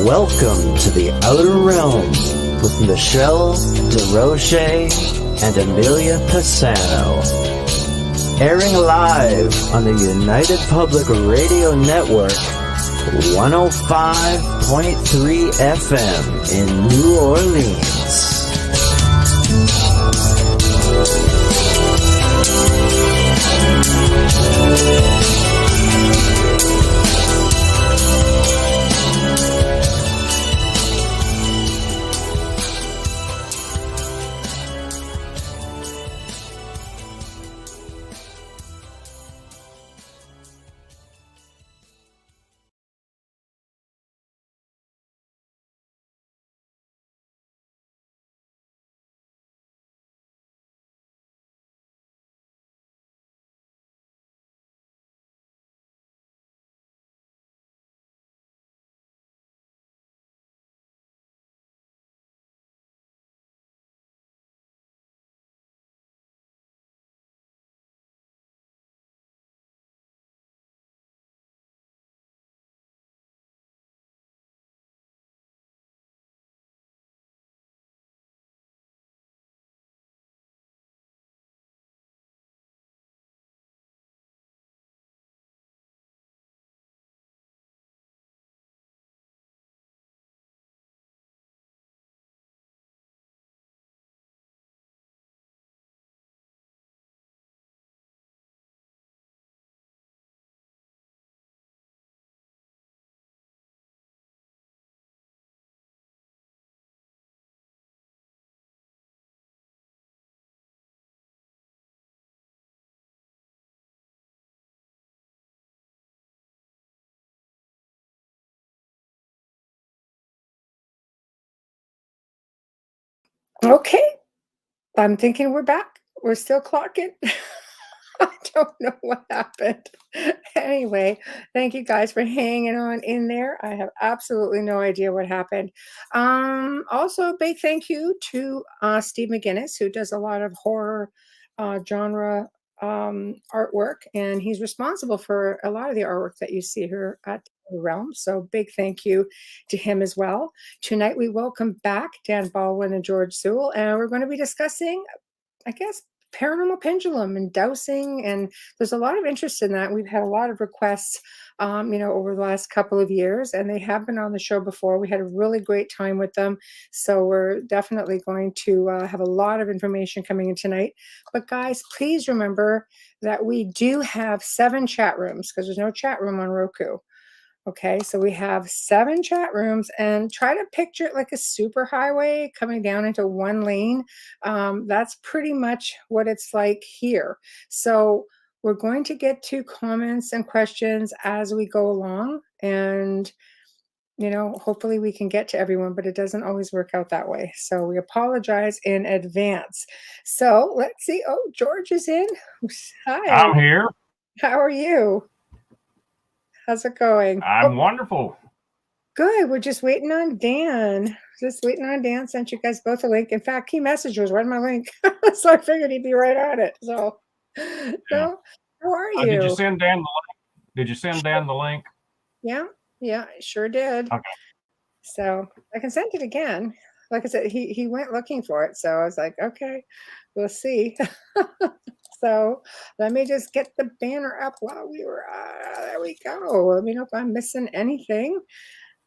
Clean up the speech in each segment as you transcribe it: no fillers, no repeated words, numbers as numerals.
Welcome to the Outer Realms with Michelle DeRoche and Amelia Pisano. Airing live on the United Public Radio Network, 105.3 FM in New Orleans. Okay, I'm thinking we're back. We're still clocking. I don't know what happened. Anyway, thank you guys for hanging on in there. I have absolutely no idea what happened. Also, a big thank you to Steve McGinnis, who does a lot of horror genre artwork, and he's responsible for a lot of the artwork that you see here at the Realm. So big thank you to him as well. Tonight we welcome back Dan Baldwin and George Sewell, and we're going to be discussing, I guess, Paranormal Pendulum and dowsing, and there's a lot of interest in that. We've had a lot of requests, over the last couple of years, and they have been on the show before. We had a really great time with them, so we're definitely going to have a lot of information coming in tonight. But guys, please remember that we do have 7 chat rooms because there's no chat room on Roku. Okay, so we have 7 chat rooms, and try to picture it like a super highway coming down into one lane. That's pretty much what it's like here. So we're going to get to comments and questions as we go along, and hopefully we can get to everyone, but it doesn't always work out that way. So we apologize in advance. So let's see. Oh, George is in. Hi. I'm here. How are you? How's it going? I'm wonderful. Good. We're just waiting on Dan. Sent you guys both a link. In fact, he messaged us, where's my link? So I figured he'd be right on it. So how are you? Did you send Dan the link? Yeah, I sure did. Okay. So I can send it again. Like I said, he went looking for it. So I was like, okay, we'll see. So let me just get the banner up while we were, there we go. Let me know if I'm missing anything.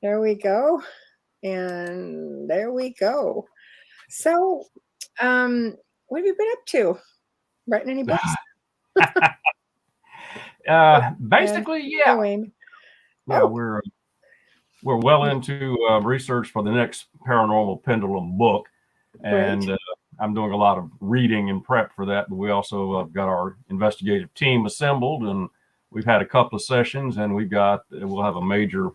There we go. And there we go. So what have you been up to? Writing any books? Basically, yeah. Oh. We're well into research for the next Paranormal Pendulum book. And I'm doing a lot of reading and prep for that, but we also got our investigative team assembled, and we've had a couple of sessions, and we'll have a major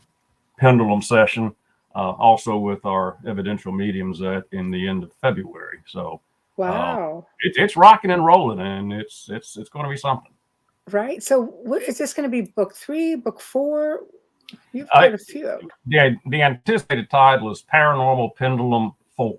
pendulum session also with our evidential mediums in the end of February. So wow, it's rocking and rolling, and it's going to be something. Right. So what is this going to be? Book 3, book 4? You've got a few. The anticipated title is Paranormal Pendulum 4.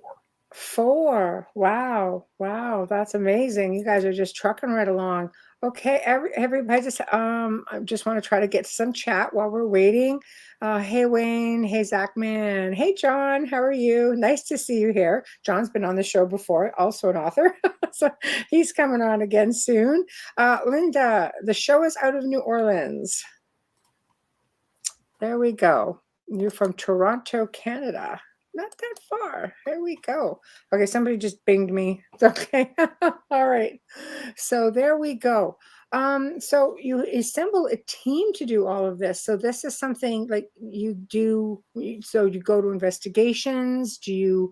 4. Wow. Wow. That's amazing. You guys are just trucking right along. Okay. Everybody I just want to try to get some chat while we're waiting. Hey, Wayne. Hey, Zachman. Hey, John. How are you? Nice to see you here. John's been on the show before, also an author. So he's coming on again soon. Linda, the show is out of New Orleans. There we go. You're from Toronto, Canada. Not that far. There we go. Okay, somebody just binged me. Okay. All right. So there we go. So you assemble a team to do all of this. So this is something like you do. So you go to investigations. Do you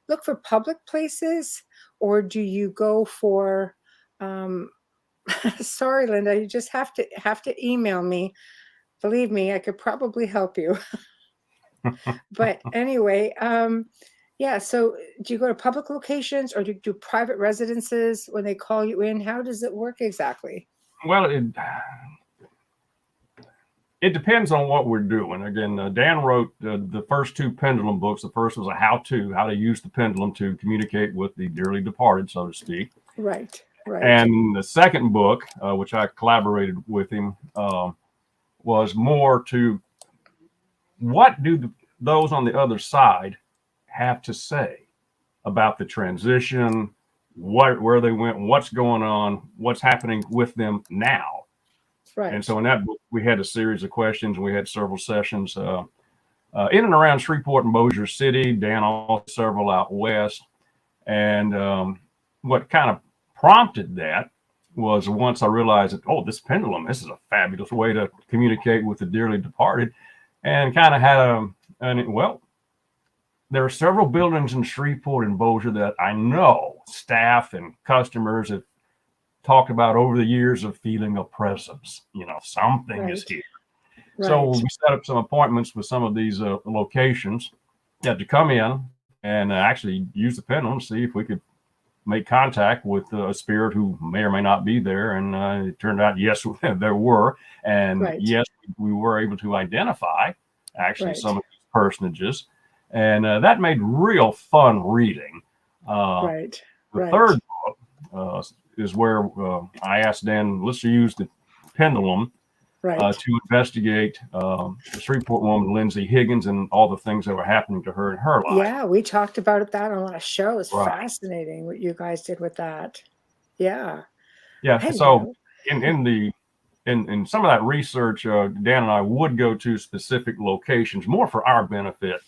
look for public places, or do you go for? Sorry, Linda. You just have to email me. Believe me, I could probably help you. But anyway, yeah, so do you go to public locations, or do you do private residences when they call you in? How does it work exactly? Well, it depends on what we're doing. Again, Dan wrote the first 2 pendulum books. The first was a how to use the pendulum to communicate with the dearly departed, so to speak. Right. And the second book, which I collaborated with him, was more to what do those on the other side have to say about the transition, where they went, what's going on, what's happening with them now. Right. And so in that book, we had a series of questions, and we had several sessions in and around Shreveport and Bossier City. Dan also several out west. And what kind of prompted that was once I realized that, oh, this pendulum, this is a fabulous way to communicate with the dearly departed, and kind of had well, there are several buildings in Shreveport and Bossier that I know staff and customers have talked about over the years of feeling a presence. Something is here. Right. So we set up some appointments with some of these locations to come in and actually use the pendulum to see if we could make contact with a spirit who may or may not be there. And it turned out, yes, there were. And yes, we were able to identify actually some of these personages. And that made real fun reading. The third book is where I asked Dan, let's use the pendulum to investigate the Shreveport woman, Lindsay Higgins, and all the things that were happening to her in her life. Yeah, we talked about that on a last show. It's fascinating what you guys did with that. Yeah. So in some of that research, Dan and I would go to specific locations more for our benefit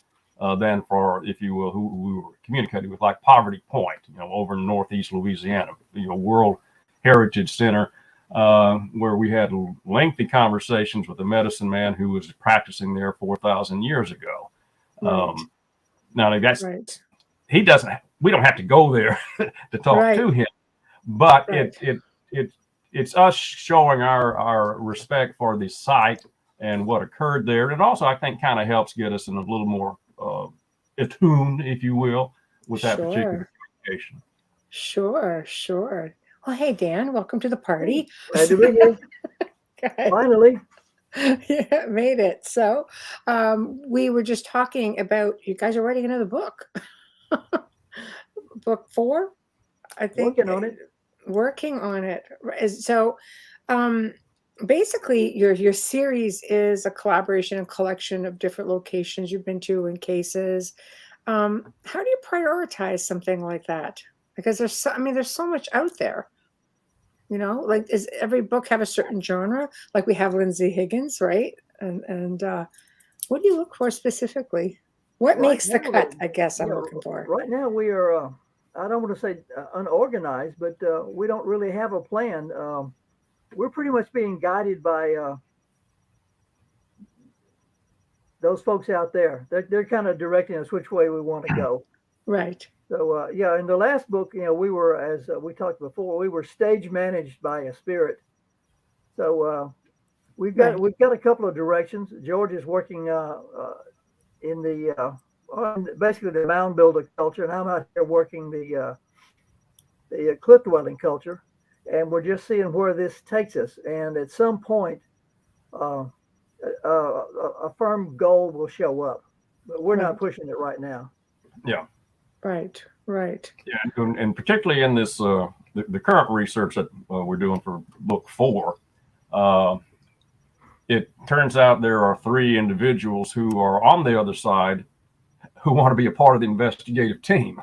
than for, if you will, who we were communicating with, like Poverty Point, over in Northeast Louisiana, World Heritage Center. Where we had lengthy conversations with a medicine man who was practicing there 4,000 years ago. Now that's he doesn't. We don't have to go there to talk to him, but it's us showing our respect for the site and what occurred there. And it also, I think, kind of helps get us in a little more attuned, if you will, with that particular communication. Sure. Well, hey, Dan, welcome to the party. Glad to be here. Finally. Yeah, made it. So we were just talking about, you guys are writing another book. Book 4, I think. Working on it. So basically, your series is a collaboration and collection of different locations you've been to and cases. How do you prioritize something like that? Because there's so much out there. Like, does every book have a certain genre? Like we have Lindsay Higgins, right? And what do you look for specifically? What makes the cut, I guess I'm looking for. Right now we are, I don't want to say unorganized, but we don't really have a plan. We're pretty much being guided by those folks out there. They're kind of directing us which way we want to go. Right. So, in the last book, we were, as we talked before, we were stage managed by a spirit. So we've got a couple of directions. George is working in the basically the mound builder culture, and I'm out here working the cliff dwelling culture, and we're just seeing where this takes us. And at some point, a firm goal will show up, but we're not pushing it right now. Yeah. Right. Right. Yeah, and particularly in this the current research that we're doing for book 4, it turns out there are 3 individuals who are on the other side who want to be a part of the investigative team.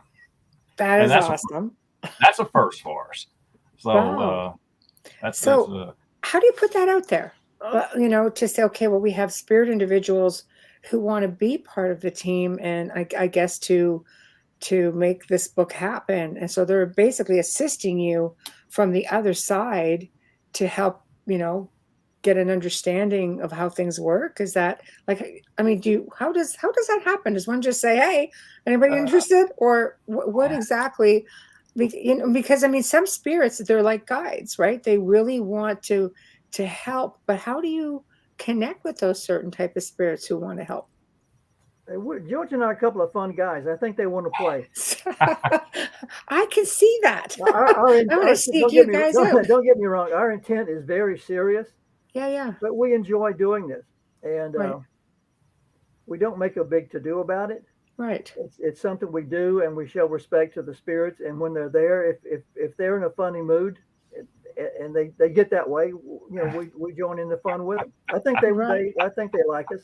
That is that's awesome. That's a first for us. So Wow. that's How do you put that out there? To say, okay, well, we have spirit individuals who want to be part of the team, and I guess to make this book happen. And so they're basically assisting you from the other side to help, get an understanding of how things work. Is that like, I mean, how does that happen? Does one just say, hey, anybody interested? Or what exactly? Because I mean, some spirits, they're like guides, right? They really want to help, but how do you connect with those certain type of spirits who want to help? George and I are a couple of fun guys. I think they want to play. I can see that. I'm going to seek you guys out. Don't get me wrong. Our intent is very serious. Yeah. But we enjoy doing this, and Right. We don't make a big to-do about it. Right. It's something we do, and we show respect to the spirits. And when they're there, if they're in a funny mood, and they get that way, we join in the fun with them. I think they like us.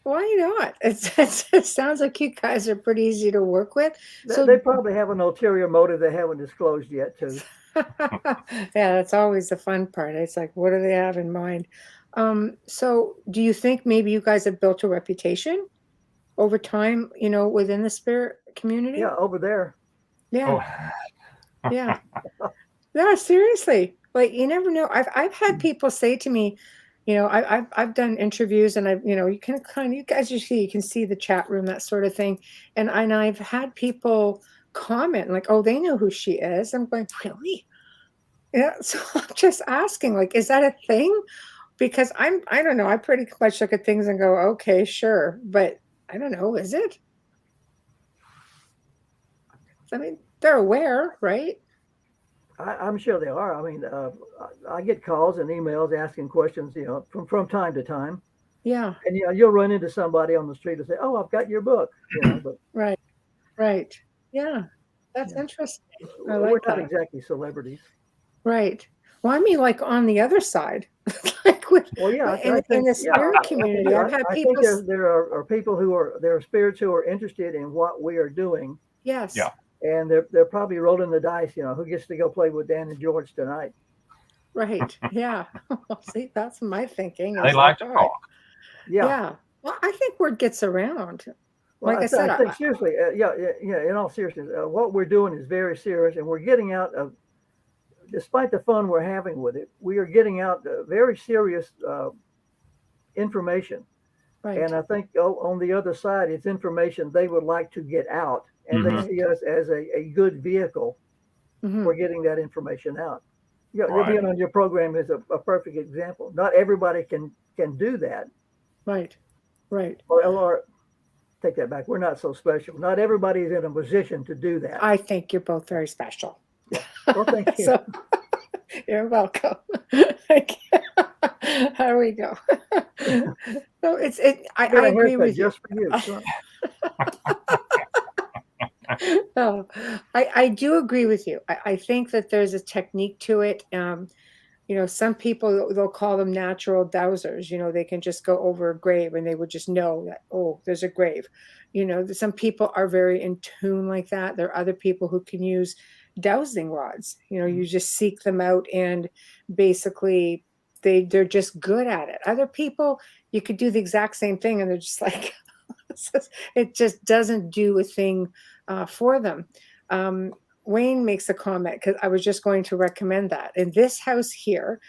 Why not? It sounds like you guys are pretty easy to work with. So They probably have an ulterior motive they haven't disclosed yet, too. yeah, that's always the fun part. It's like, what do they have in mind? So do you think maybe you guys have built a reputation over time, within the spirit community? Yeah, over there. Yeah. Yeah. No, seriously. Like, you never know. I've had people say to me, I've done interviews, and you can see the chat room, that sort of thing. And I've had people comment like, oh, they know who she is. I'm going, really? Yeah. So I'm just asking, like, is that a thing? Because I don't know. I pretty much look at things and go, okay, sure. But I don't know. Is it? I mean, they're aware, right? I'm sure they are. I mean, I get calls and emails asking questions, from time to time. Yeah. And you'll run into somebody on the street and say, "Oh, I've got your book." But Right. Yeah. That's interesting. I we're like not that. exactly celebrities. Right. Well, I mean, like on the other side, like in the spirit community, I've had people. I think there are people there are spirits who are interested in what we are doing. Yes. Yeah. And they're probably rolling the dice, who gets to go play with Dan and George tonight. Right. Yeah. See, that's my thinking. They like to talk. Yeah. Well, I think word gets around. Well, like I said, I think seriously, in all seriousness, what we're doing is very serious, and we're getting out of, despite the fun we're having with it, we are getting out very serious information. Right. And I think on the other side, it's information they would like to get out, and they see us as a good vehicle for getting that information out. You're being on your program is a perfect example. Not everybody can do that. Right. Or take that back. We're not so special. Not everybody is in a position to do that. I think you're both very special. Yeah. Well, thank you. So, you're welcome. There we go. So I agree with you. Just for you. No, I do agree with you. I think that there's a technique to it. Some people, they'll call them natural dowsers. They can just go over a grave and they would just know that, oh, there's a grave. Some people are very in tune like that. There are other people who can use dowsing rods. You just seek them out, and basically they're just good at it. Other people, you could do the exact same thing and they're just like, it just doesn't do a thing for them. Wayne makes a comment, because I was just going to recommend that. In this house here,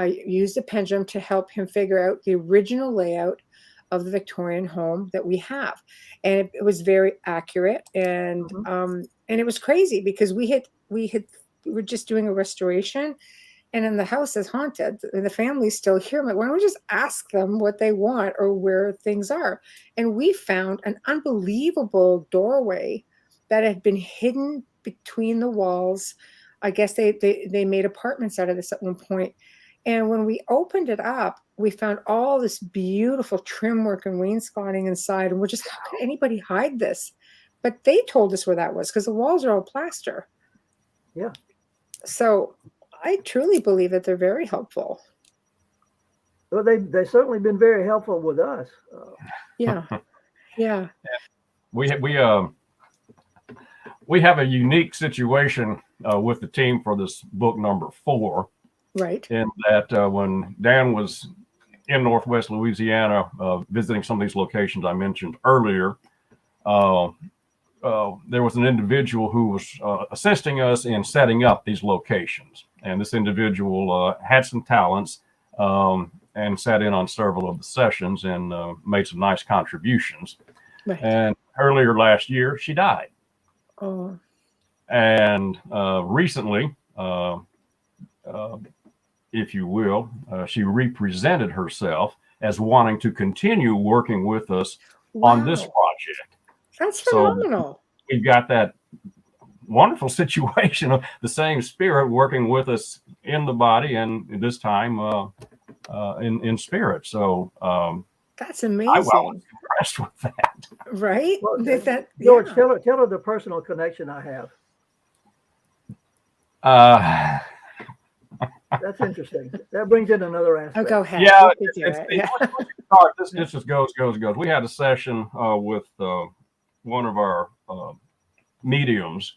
used a pendulum to help him figure out the original layout of the Victorian home that we have. And it was very accurate. And and it was crazy, because we were just doing a restoration, and then the house is haunted and the family's still here. I'm like, why don't we just ask them what they want or where things are? And we found an unbelievable doorway that had been hidden between the walls. I guess they made apartments out of this at one point. And when we opened it up, we found all this beautiful trim work and wainscoting inside. And we're just, how could anybody hide this? but they told us where that was because the walls are all plaster. Yeah. So I truly believe that they're very helpful. Well, they've certainly been very helpful with us. Yeah. Yeah. We have a unique situation with the team for this book number 4. Right. In that when Dan was in Northwest Louisiana visiting some of these locations I mentioned earlier, there was an individual who was assisting us in setting up these locations. And this individual had some talents and sat in on several of the sessions and made some nice contributions. Right. And earlier last year, she died. Oh. And recently, if you will, she represented herself as wanting to continue working with us on this project. That's phenomenal. So we've got that wonderful situation of the same spirit working with us in the body, and this time in spirit. So that's amazing. I was impressed with that. Right? Well, That, George, yeah. tell her the personal connection I have. That's interesting. That brings in another aspect. Oh, go ahead. Yeah, Yeah. this just goes. We had a session with one of our mediums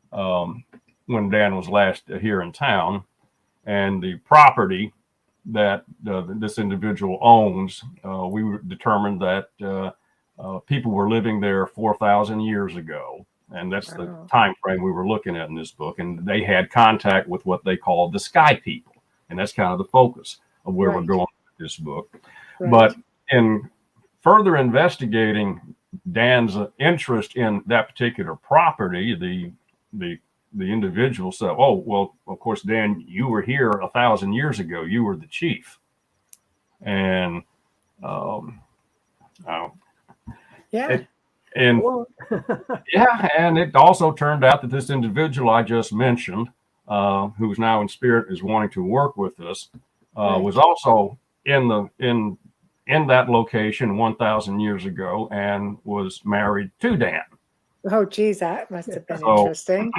when Dan was last here in town, and the property that this individual owns, we determined that people were living there 4,000 years ago. And that's the time frame we were looking at in this book. And they had contact with what they call the sky people. And that's kind of the focus of where we're going with this book. Right. But in further investigating Dan's interest in that particular property, the individual said, "Oh, well, of course, Dan, you were here 1,000 years ago. You were the chief." And yeah. And yeah, and it also turned out that this individual I just mentioned, who's now in spirit, is wanting to work with us, was also in that location 1,000 years ago and was married to Dan. Oh, geez, that must have been interesting.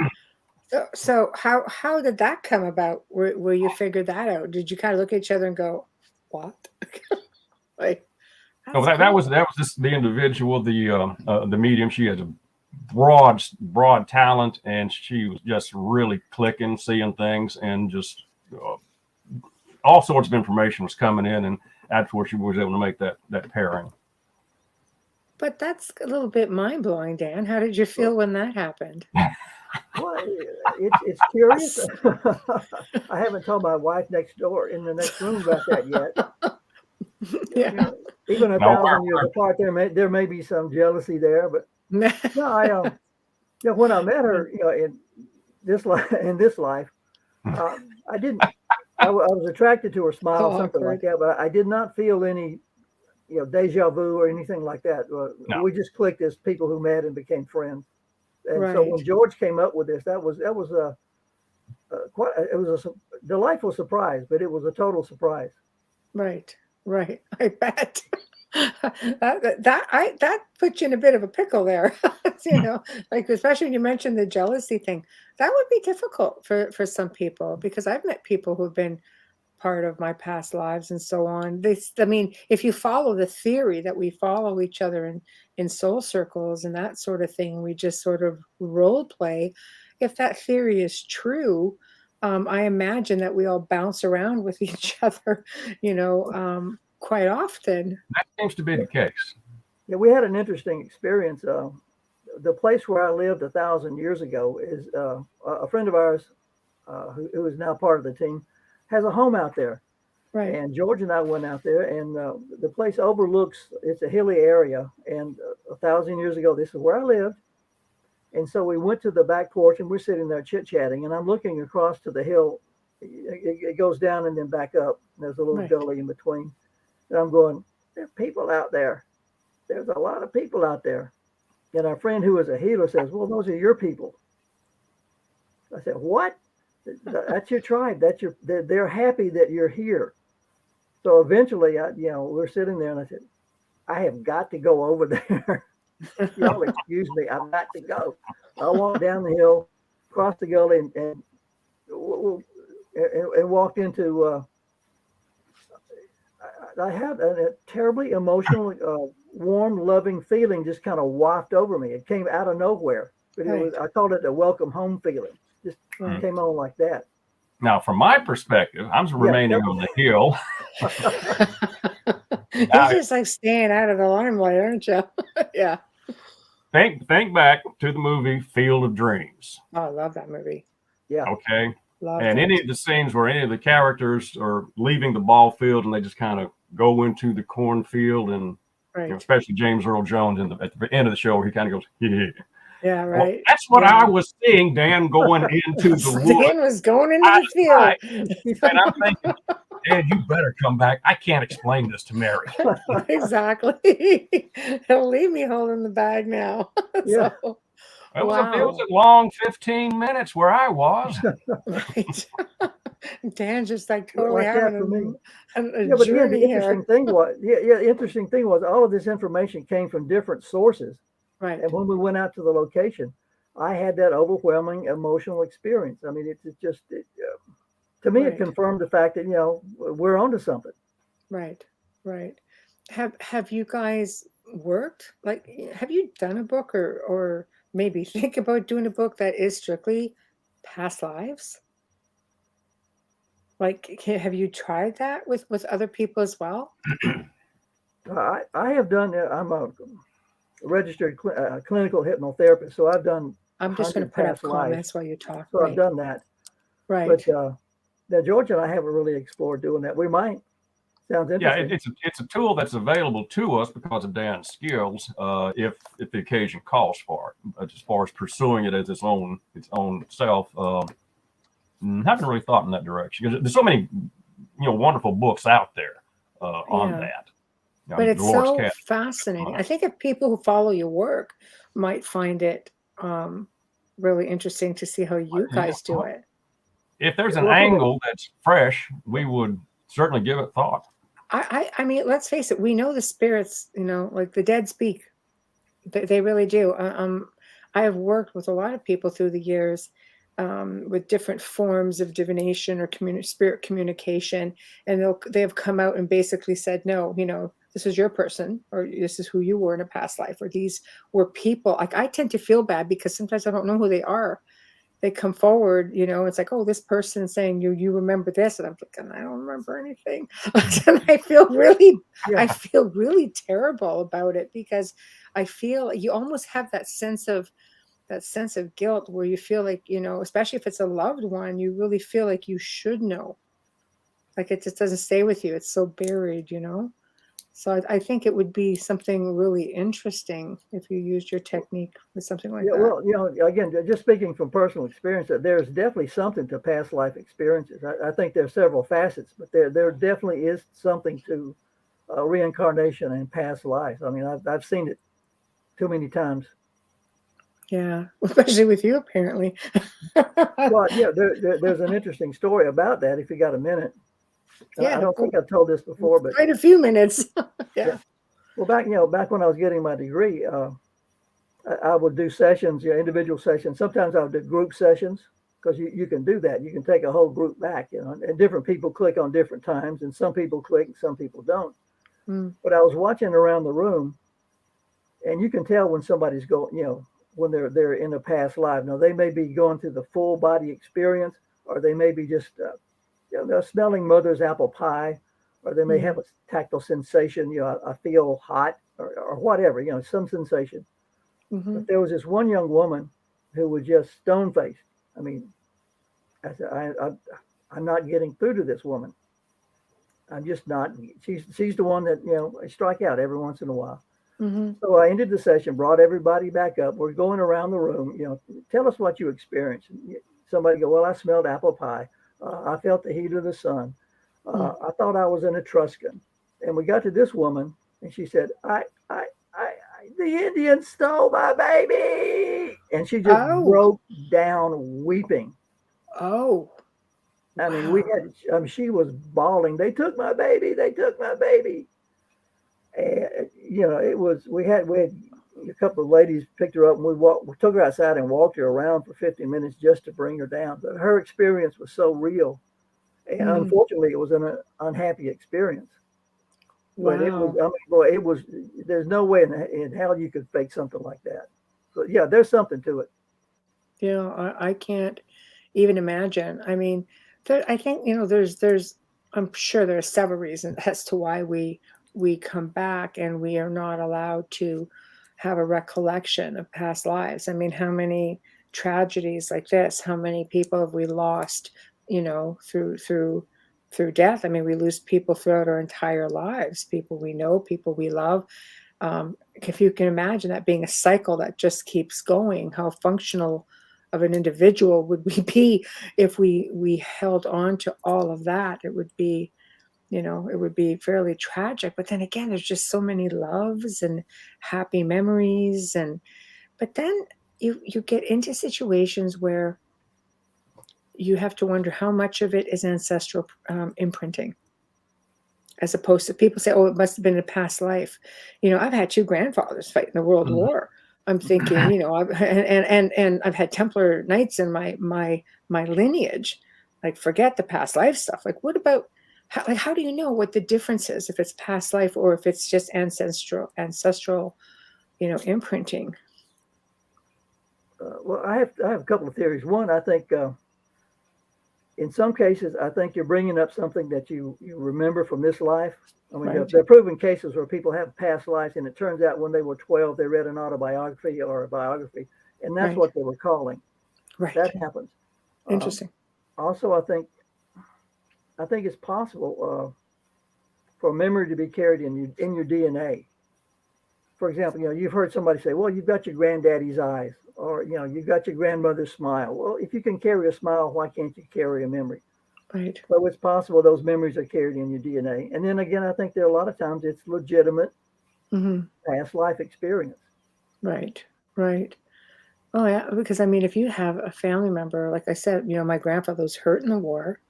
So how did that come about? Where you figured that out? Did you kind of look at each other and go, "What?" Like. No, that was the individual, the medium. She has a broad talent, and she was just really clicking, seeing things, and just all sorts of information was coming in, and that's where she was able to make that pairing. But that's a little bit mind blowing, Dan. How did you feel when that happened? Well, it's curious. I haven't told my wife next door in the next room about that yet. Yeah. You know, even 1,000 years apart, there may be some jealousy there, but no, when I met her, in this life, I was attracted to her smile, something like that, but I did not feel any, deja vu or anything like that. No. We just clicked as people who met and became friends. And so when George came up with this, that was a delightful surprise, but it was a total surprise. Right. I bet that put you in a bit of a pickle there. Like especially when you mentioned the jealousy thing, that would be difficult for some people, because I've met people who've been part of my past lives and so on. If you follow the theory that we follow each other in soul circles and that sort of thing, we just sort of role play. If that theory is true, I imagine that we all bounce around with each other, quite often. That seems to be the case. Yeah, we had an interesting experience. The place where I lived 1,000 years ago is a friend of ours who is now part of the team has a home out there. Right. And George and I went out there, and the place overlooks, it's a hilly area. And 1,000 years ago, this is where I lived. And so we went to the back porch, and we're sitting there chit-chatting, and I'm looking across to the hill. It goes down and then back up. There's a little gully in between. And I'm going, there are people out there. There's a lot of people out there. And our friend who is a healer says, well, those are your people. I said, what? That's your tribe. They're happy that you're here. So eventually, we're sitting there, and I said, I have got to go over there. Y'all excuse me, I've got to go. I walked down the hill, crossed the gully, and walked into. I had a terribly emotional, warm, loving feeling just kind of wafted over me. It came out of nowhere, but it was. I called it a welcome home feeling. Just came on like that. Now, from my perspective, I'm remaining on the hill. You're just like staying out of the limelight, aren't you? Yeah. Think back to the movie Field of Dreams. Oh, I love that movie. Yeah. Okay. Love and it. any of the scenes where any of the characters are leaving the ball field and they just kind of go into the cornfield, and especially James Earl Jones at the end of the show, where he kind of goes, yeah. Yeah, right. Well, that's what I was seeing, Dan, going into the woods. Dan was going into the field. And I'm thinking, Dan, you better come back. I can't explain this to Mary. Exactly. He'll leave me holding the bag now. Yeah. So, it was a long 15 minutes where I was. Right. Dan's just like totally like having a journey here. Interesting thing was all of this information came from different sources. Right. And when we went out to the location, I had that overwhelming emotional experience. I mean, to me, it confirmed the fact that, we're onto something. Right. Right. Have you guys worked? Like, have you done a book or maybe think about doing a book that is strictly past lives? Like, have you tried that with other people as well? I have done. I'm a registered clinical hypnotherapist, so I've done. I'm just going to put up comments while you talk. So I've done that. Right. But now George and I haven't really explored doing that. We might. Sounds interesting. Yeah, it's a tool that's available to us because of Dan's skills, if the occasion calls for it. But as far as pursuing it as its own self, haven't really thought in that direction, because there's so many wonderful books out there on that. But it's so fascinating. I think if people who follow your work might find it really interesting to see how you guys do it. If there's an angle that's fresh, we would certainly give it thought. I mean, let's face it. We know the spirits, like the dead speak. They really do. I have worked with a lot of people through the years with different forms of divination or spirit communication, and they have come out and basically said, no, this is your person, or this is who you were in a past life, or these were people. Like, I tend to feel bad because sometimes I don't know who they are. They come forward, it's like, oh, this person saying you remember this, and I'm thinking, I don't remember anything. And I feel really terrible about it, because I feel you almost have that sense of guilt where you feel like, especially if it's a loved one, you really feel like you should know. Like, it just doesn't stay with you. It's so buried, So I think it would be something really interesting if you used your technique with something like that. Well, again, just speaking from personal experience, there's definitely something to past life experiences. I think there's several facets, but there definitely is something to reincarnation and past life. I mean, I've seen it too many times. Yeah, especially with you, apparently. Well, yeah, there's an interesting story about that if you got a minute. Yeah, I don't think I've told this before, but quite a few minutes. Yeah. Well, back when I was getting my degree, I would do sessions, individual sessions. Sometimes I would do group sessions, because you can do that. You can take a whole group back, and different people click on different times, and some people click and some people don't. But I was watching around the room, and you can tell when somebody's going, when they're in a past life. Now, they may be going through the full body experience, or they may be just they're smelling mother's apple pie, or they may have a tactile sensation, I feel hot, or whatever, some sensation. But there was this one young woman who was just stone-faced. I mean, I said, I'm not getting through to this woman. I'm just not. She's the one that, I strike out every once in a while. So I ended the session, brought everybody back up. We're going around the room, tell us what you experienced. Somebody go, well, I smelled apple pie. I felt the heat of the sun. I thought I was an Etruscan. And we got to this woman, and she said, the Indians stole my baby. And she just broke down weeping. Oh. I mean, she was bawling. They took my baby. They took my baby. And, it was, we had a couple of ladies picked her up and we took her outside and walked her around for 50 minutes just to bring her down. But her experience was so real. And unfortunately, it was an unhappy experience. Wow. But it was, I mean, boy, it was, there's no way in hell you could fake something like that. But yeah, there's something to it. I can't even imagine. I mean, I think, I'm sure there are several reasons as to why we come back and we are not allowed to have a recollection of past lives. I mean, how many tragedies like this, how many people have we lost, through death? I mean, we lose people throughout our entire lives, people we know, people we love. If you can imagine that being a cycle that just keeps going, how functional of an individual would we be if we held on to all of that? It would be, it would be fairly tragic. But then again, there's just so many loves and happy memories. But then you get into situations where you have to wonder how much of it is ancestral imprinting, as opposed to people say, oh, it must have been a past life. I've had two grandfathers fight in the World War. I'm thinking, and I've had Templar knights in my lineage. Like, forget the past life stuff. Like, what about, how do you know what the difference is, if it's past life or if it's just ancestral, imprinting? Well, I have a couple of theories. One, I think in some cases, I think you're bringing up something that you remember from this life. I mean, Right. there are proven cases where people have past lives, and it turns out when they were 12, they read an autobiography or a biography, and that's Right. what they were calling. Right. That happens. Interesting. Also, I think it's possible for memory to be carried in your DNA. For example, you've heard somebody say, well, you've got your granddaddy's eyes, or, you've got your grandmother's smile. Well, if you can carry a smile, why can't you carry a memory? Right. So it's possible those memories are carried in your DNA. And then again, I think there are a lot of times it's legitimate past life experience. Right. Right. Oh, yeah. Because I mean, if you have a family member, like I said, my grandfather was hurt in the war,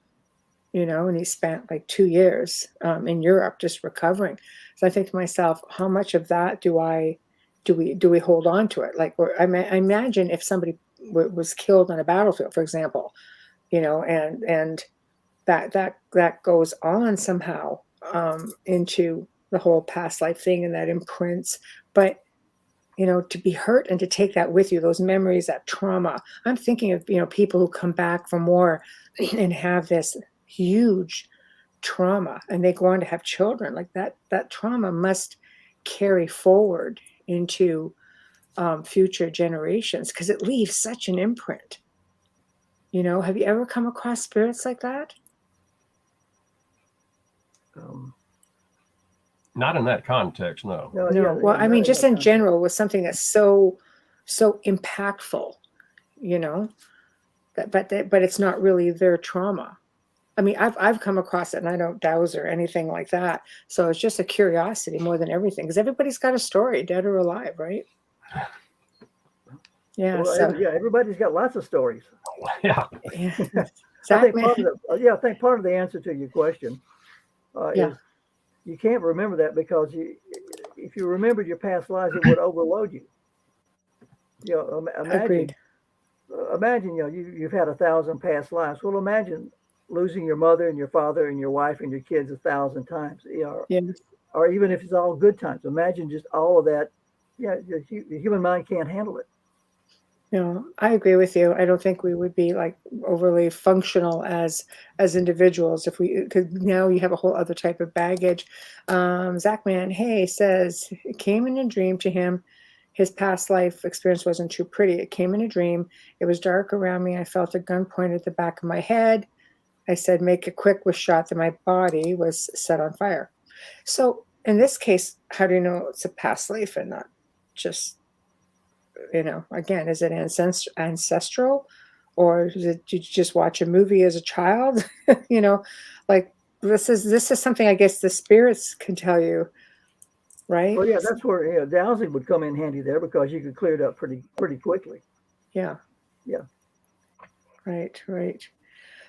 and he spent like 2 years in Europe just recovering. So I think to myself, how much of that do we hold on to it? Like, I imagine if somebody was killed on a battlefield, for example, and that goes on somehow into the whole past life thing, and that imprints. But to be hurt and to take that with you, those memories, that trauma. I'm thinking of people who come back from war and have this huge trauma, and they go on to have children. Like that trauma must carry forward into future generations, because it leaves such an imprint. Have you ever come across spirits like that? Not in that context, no. No, No. yeah, Well, I not mean, just that in context. general, with something that's so impactful, but it's not really their trauma. I mean, I've come across it, and I don't dowser or anything like that. So it's just a curiosity more than everything, because everybody's got a story, dead or alive, right? Yeah. Well, So everybody's got lots of stories. Yeah. yeah. I think Zach, I think part of the answer to your question is you can't remember that, because if you remembered your past lives, it would overload you. agreed. Imagine, you've had 1,000 past lives. Well, imagine losing your mother and your father and your wife and your kids 1,000 times. Yeah. Or even if it's all good times, imagine just all of that. Yeah, the human mind can't handle it. I agree with you. I don't think we would be like overly functional as individuals if we could. Now you have a whole other type of baggage. Zach Man, hey, says it came in a dream to him. His past life experience wasn't too pretty. It came in a dream. It was dark around me. I felt a gun pointed at the back of my head. I said, make it quick, was shot, that my body was set on fire. So in this case, how do you know it's a past life and not just, again, is it ancestral, or did you just watch a movie as a child? Like this is something I guess the spirits can tell you, right? Well, yeah, that's where dowsing would come in handy there, because you could clear it up pretty quickly. Yeah. Yeah. Right.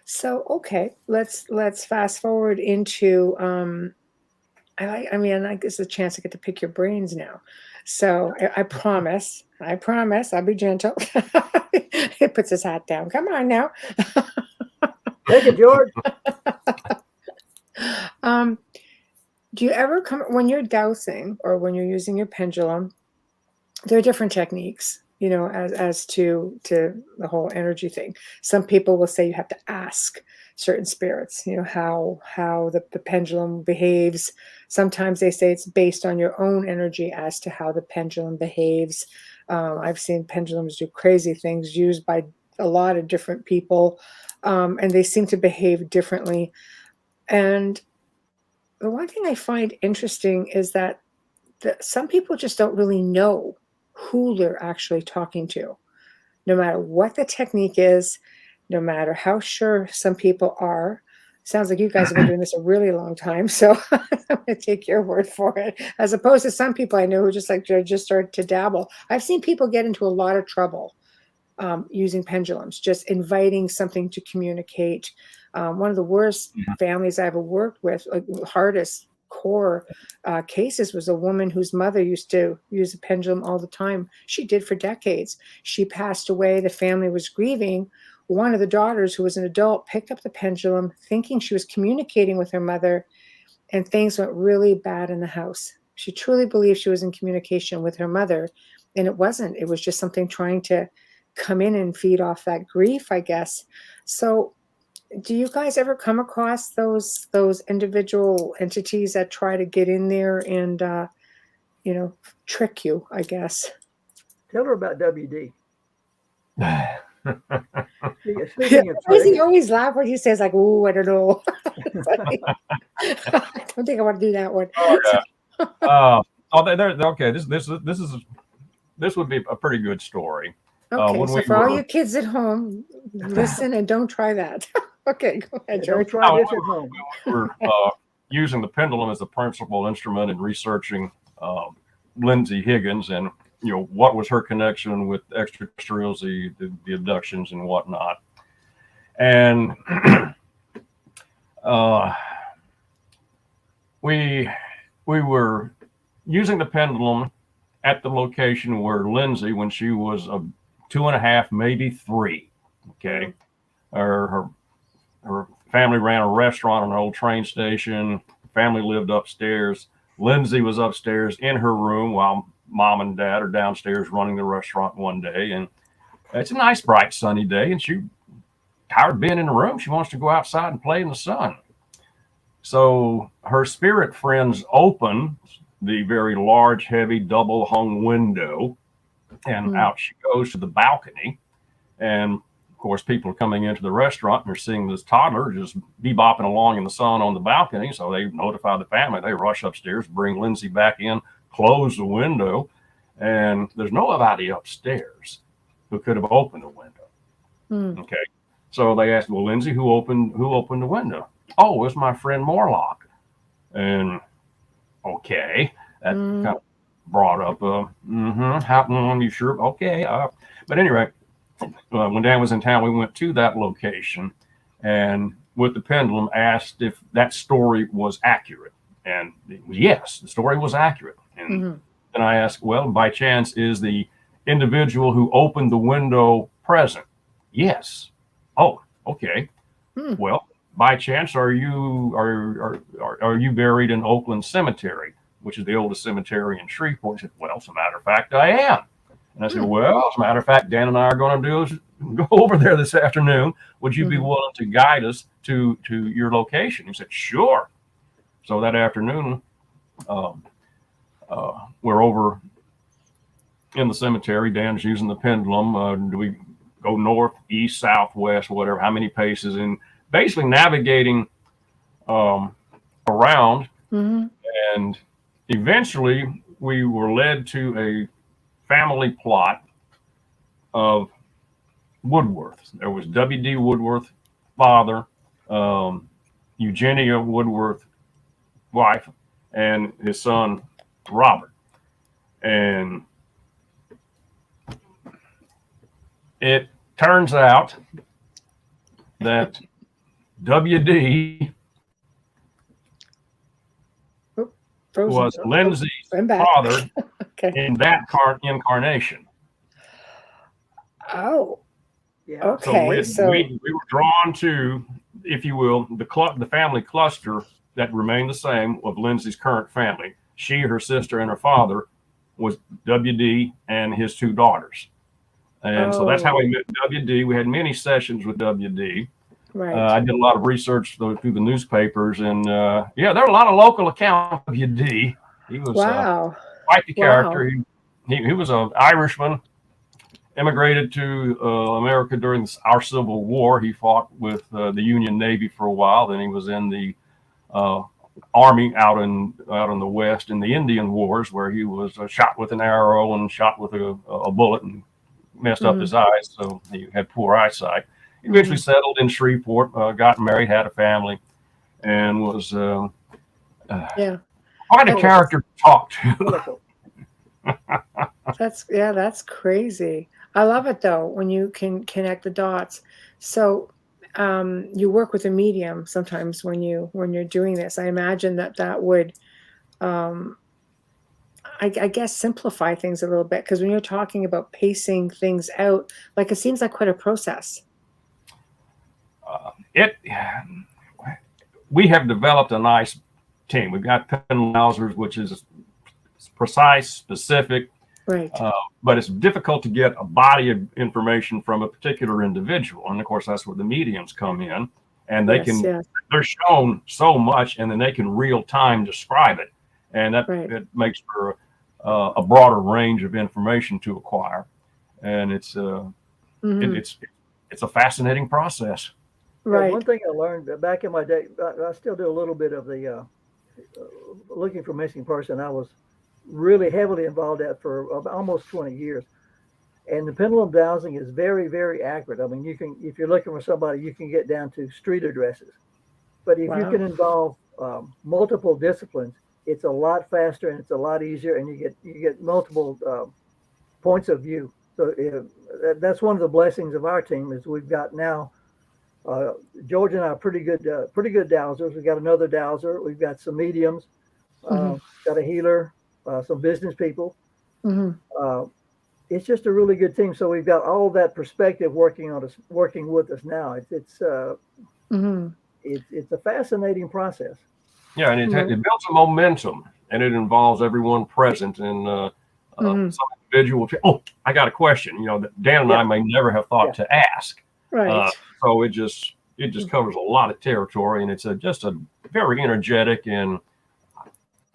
So, okay, let's fast forward into I guess a chance to get to pick your brains now. So I promise, I'll be gentle. He puts his hat down. Come on now. Take it, George. Do you ever come when you're dowsing or when you're using your pendulum? There are different techniques, you know, as to the whole energy thing. Some people will say you have to ask certain spirits, you know, how the pendulum behaves. Sometimes they say it's based on your own energy as to how the pendulum behaves. I've seen pendulums do crazy things used by a lot of different people, and they seem to behave differently. And the one thing I find interesting is that some people just don't really know who they're actually talking to, no matter what the technique is, no matter how sure some people are. Sounds like you guys have been doing this a really long time, so I'm going to take your word for it, as opposed to some people I know who just started to dabble. I've seen people get into a lot of trouble using pendulums, just inviting something to communicate. One of the worst families I ever worked with, like hardest core cases, was a woman whose mother used to use a pendulum all the time. She did for decades. She passed away. The family was grieving. One of the daughters, who was an adult, picked up the pendulum thinking she was communicating with her mother, and things went really bad in the house. She truly believed she was in communication with her mother, and it wasn't. It was just something trying to come in and feed off that grief, I guess. So do you guys ever come across those individual entities that try to get in there and you know, trick you, I guess? Tell her about WD. Yeah, Speaking of why does he trick, always laugh when he says like, "Oh, I don't know"? It's like, I don't think I want to do that one. Oh yeah. Okay. This would be a pretty good story. Okay, When so we for all were you kids at home, listen and don't try that. Okay, go ahead, don't George. try this at home. we were using the pendulum as the principal instrument in researching Lindsay Higgins, and you know what was her connection with extraterrestrials, the abductions and whatnot, and we were using the pendulum at the location where Lindsay, when she was 2.5, maybe 3, okay, her family ran a restaurant on an old train station. Family lived upstairs. Lindsay was upstairs in her room while mom and dad are downstairs running the restaurant one day. And it's a nice, bright, sunny day. And she, tired of being in the room, she wants to go outside and play in the sun. So her spirit friends open the very large, heavy, double hung window, and out she goes to the balcony. And of course, people are coming into the restaurant and they're seeing this toddler just bebopping along in the sun on the balcony. So they notify the family. They rush upstairs, bring Lindsay back in, close the window, and there's nobody upstairs who could have opened the window. Okay. So they asked, well, Lindsay, who opened the window? Oh, it was my friend Morlock. And okay, that kind of brought up, how you sure? Okay. But anyway, when Dan was in town, we went to that location and with the pendulum asked if that story was accurate. And yes, the story was accurate. And then I asked, well, by chance, is the individual who opened the window present? Yes. Oh, okay. Well, by chance, are you buried in Oakland Cemetery, which is the oldest cemetery in Shreveport? He said, well, as a matter of fact, I am. And I said, well, as a matter of fact, Dan and I are going to go over there this afternoon. Would you be willing to guide us to your location? He said, sure. So that afternoon, we're over in the cemetery. Dan's using the pendulum. Do we go north, east, south, west, whatever, how many paces, and basically navigating around. And eventually we were led to a family plot of Woodworth. There was W.D. Woodworth, father, Eugenia Woodworth, wife, and his son, Robert. And it turns out that W.D. Frozen. was Lindsay's I'm back. father Okay. in that incarnation. Oh, Yeah. okay. So we were drawn to, if you will, the family cluster that remained the same of Lindsay's current family. She, her sister, and her father was WD and his two daughters. And so that's how we met WD. We had many sessions with WD. right. I did a lot of research through the newspapers, and yeah, there are a lot of local accounts of WD. He was Wow. quite the Wow. character. He was an Irishman, immigrated to America during our Civil War. He fought with the Union Navy for a while. Then he was in the Army out in the West in the Indian Wars, where he was shot with an arrow and shot with a bullet and messed up his eyes, so he had poor eyesight. He eventually settled in Shreveport, got married, had a family, and was quite a character to talk to. That's crazy. I love it though when you can connect the dots. So you work with a medium sometimes when you're doing this. I imagine that would I guess simplify things a little bit, because when you're talking about pacing things out, like it seems like quite a process. We have developed a nice team. We've got pendulum dowsers, which is precise, specific, Right. but it's difficult to get a body of information from a particular individual. And of course, that's where the mediums come in, and they they're shown so much, and then they can real time describe it, and that it makes for a broader range of information to acquire, and it's a fascinating process. Right. One thing I learned back in my day, I still do a little bit of the looking for missing person. I was really heavily involved in that for almost 20 years. And the pendulum dowsing is very, very accurate. I mean, if you're looking for somebody, you can get down to street addresses. But if you can involve multiple disciplines, it's a lot faster and it's a lot easier, and you get multiple points of view. So that's one of the blessings of our team is we've got now. George and I are pretty good dowsers. We've got another dowser. We've got some mediums, got a healer, some business people. It's just a really good team. So we've got all that perspective working with us now. It's a fascinating process. Yeah, and it builds a momentum, and it involves everyone present. And some individual. Oh, I got a question. You know, that Dan and I may never have thought to ask. Right. So it just covers a lot of territory, and it's just a very energetic, and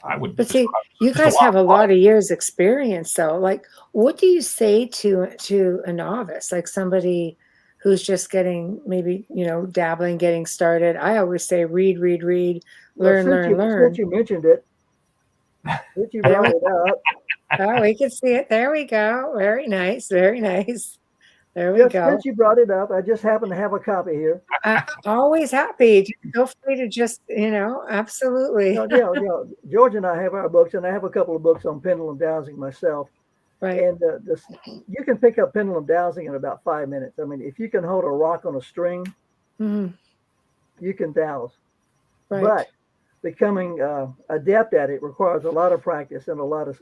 I would. But see, you guys have a lot of years experience, though. Like, what do you say to a novice, like somebody who's just getting maybe dabbling, getting started? I always say read, learn. Since you mentioned it, since you brought it up. Oh, we can see it. There we go. Very nice. Very nice. There we go. Since you brought it up, I just happen to have a copy here. Always happy. Feel free to just, absolutely. George and I have our books, and I have a couple of books on pendulum dowsing myself. Right. And you can pick up pendulum dowsing in about 5 minutes. I mean, if you can hold a rock on a string, you can dowse. Right. But becoming adept at it requires a lot of practice and a lot of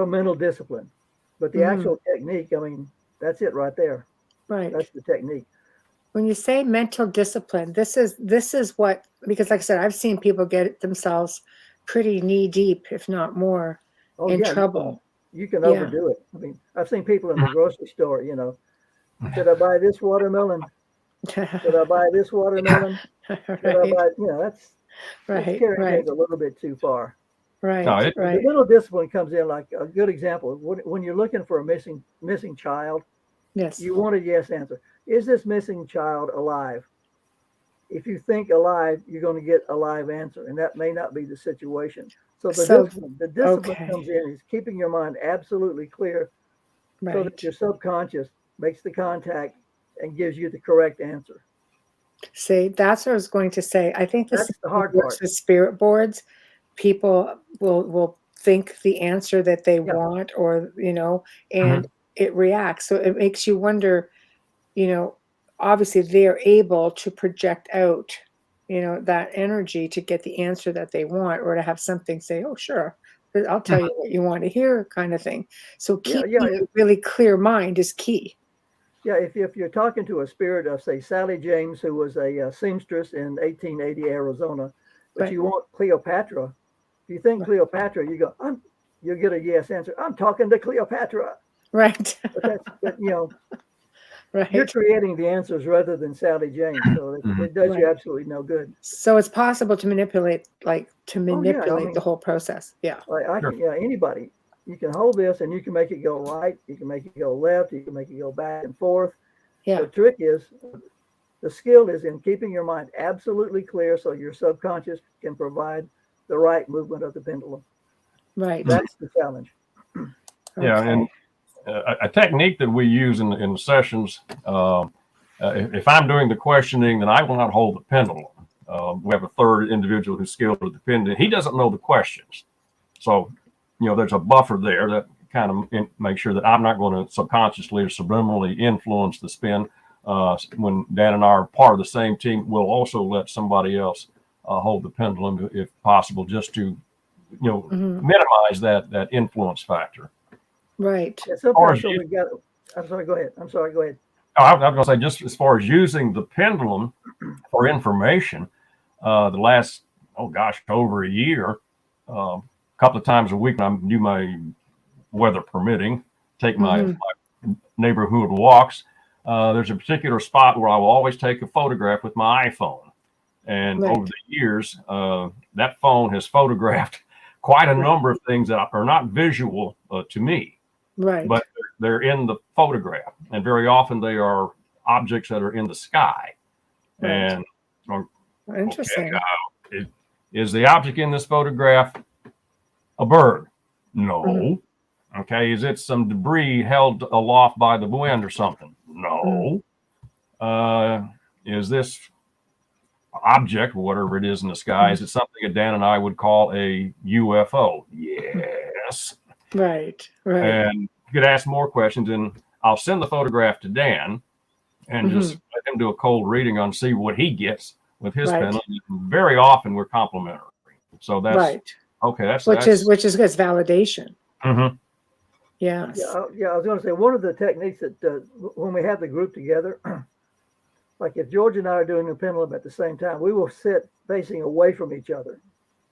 mental discipline. But the actual technique, I mean, that's it right there. Right. That's the technique. When you say mental discipline, this is what, because like I said, I've seen people get themselves pretty knee deep, if not more, in trouble. You can overdo it. I mean, I've seen people in the grocery store, should I buy this watermelon? Should I buy this watermelon? Should I buy, that's carrying things a little bit too far. Right. No, The little discipline comes in, like a good example. When you're looking for a missing child, yes, you want a yes answer. Is this missing child alive? If you think alive, you're going to get a live answer, and that may not be the situation. So the discipline comes in is keeping your mind absolutely clear, so that your subconscious makes the contact and gives you the correct answer. See, that's what I was going to say. I think that's the hard part. The spirit boards, people will think the answer that they want, or and it reacts. So it makes you wonder, obviously they're able to project out that energy to get the answer that they want, or to have something say, oh, sure, I'll tell you what you want to hear, kind of thing. So keeping a really clear mind is key. Yeah, if you're talking to a spirit of, say, Sally James, who was a seamstress in 1880 Arizona, but you want Cleopatra, if you think Cleopatra, you go, you'll get a yes answer. I'm talking to Cleopatra. Right. But right. You're creating the answers rather than Sally James, so it does you absolutely no good. So it's possible to manipulate, the whole process. Yeah. Like anybody. You can hold this and you can make it go right. You can make it go left. You can make it go back and forth. Yeah. The trick is, the skill is in keeping your mind absolutely clear so your subconscious can provide the right movement of the pendulum. Right. That's the challenge. Yeah, and a technique that we use in the sessions, if I'm doing the questioning, then I will not hold the pendulum. We have a third individual who's skilled with the pendulum. He doesn't know the questions. So, there's a buffer there that kind of makes sure that I'm not going to subconsciously or subliminally influence the spin. When Dan and I are part of the same team, we'll also let somebody else hold the pendulum if possible, just to minimize that influence factor. Right. Yeah, sometimes we've got. I'm sorry. Go ahead. Oh, I was going to say, just as far as using the pendulum for information, the last over a year, a couple of times a week when I do my weather permitting, take my neighborhood walks. There's a particular spot where I will always take a photograph with my iPhone. And over the years, that phone has photographed quite a number of things that are not visual to me. Right. But they're in the photograph. And very often they are objects that are in the sky. Right. And interesting. Is the object in this photograph a bird? No. Okay. Is it some debris held aloft by the wind or something? No. Is this object, whatever it is in the sky, is it something that Dan and I would call a UFO? Yes. Right. And you could ask more questions, and I'll send the photograph to Dan and just let him do a cold reading on, see what he gets with his pendulum. Very often we're complementary. So that's okay. Which is good validation. Yes. Yeah, I was going to say, one of the techniques that when we have the group together, like if George and I are doing the pendulum at the same time, we will sit facing away from each other.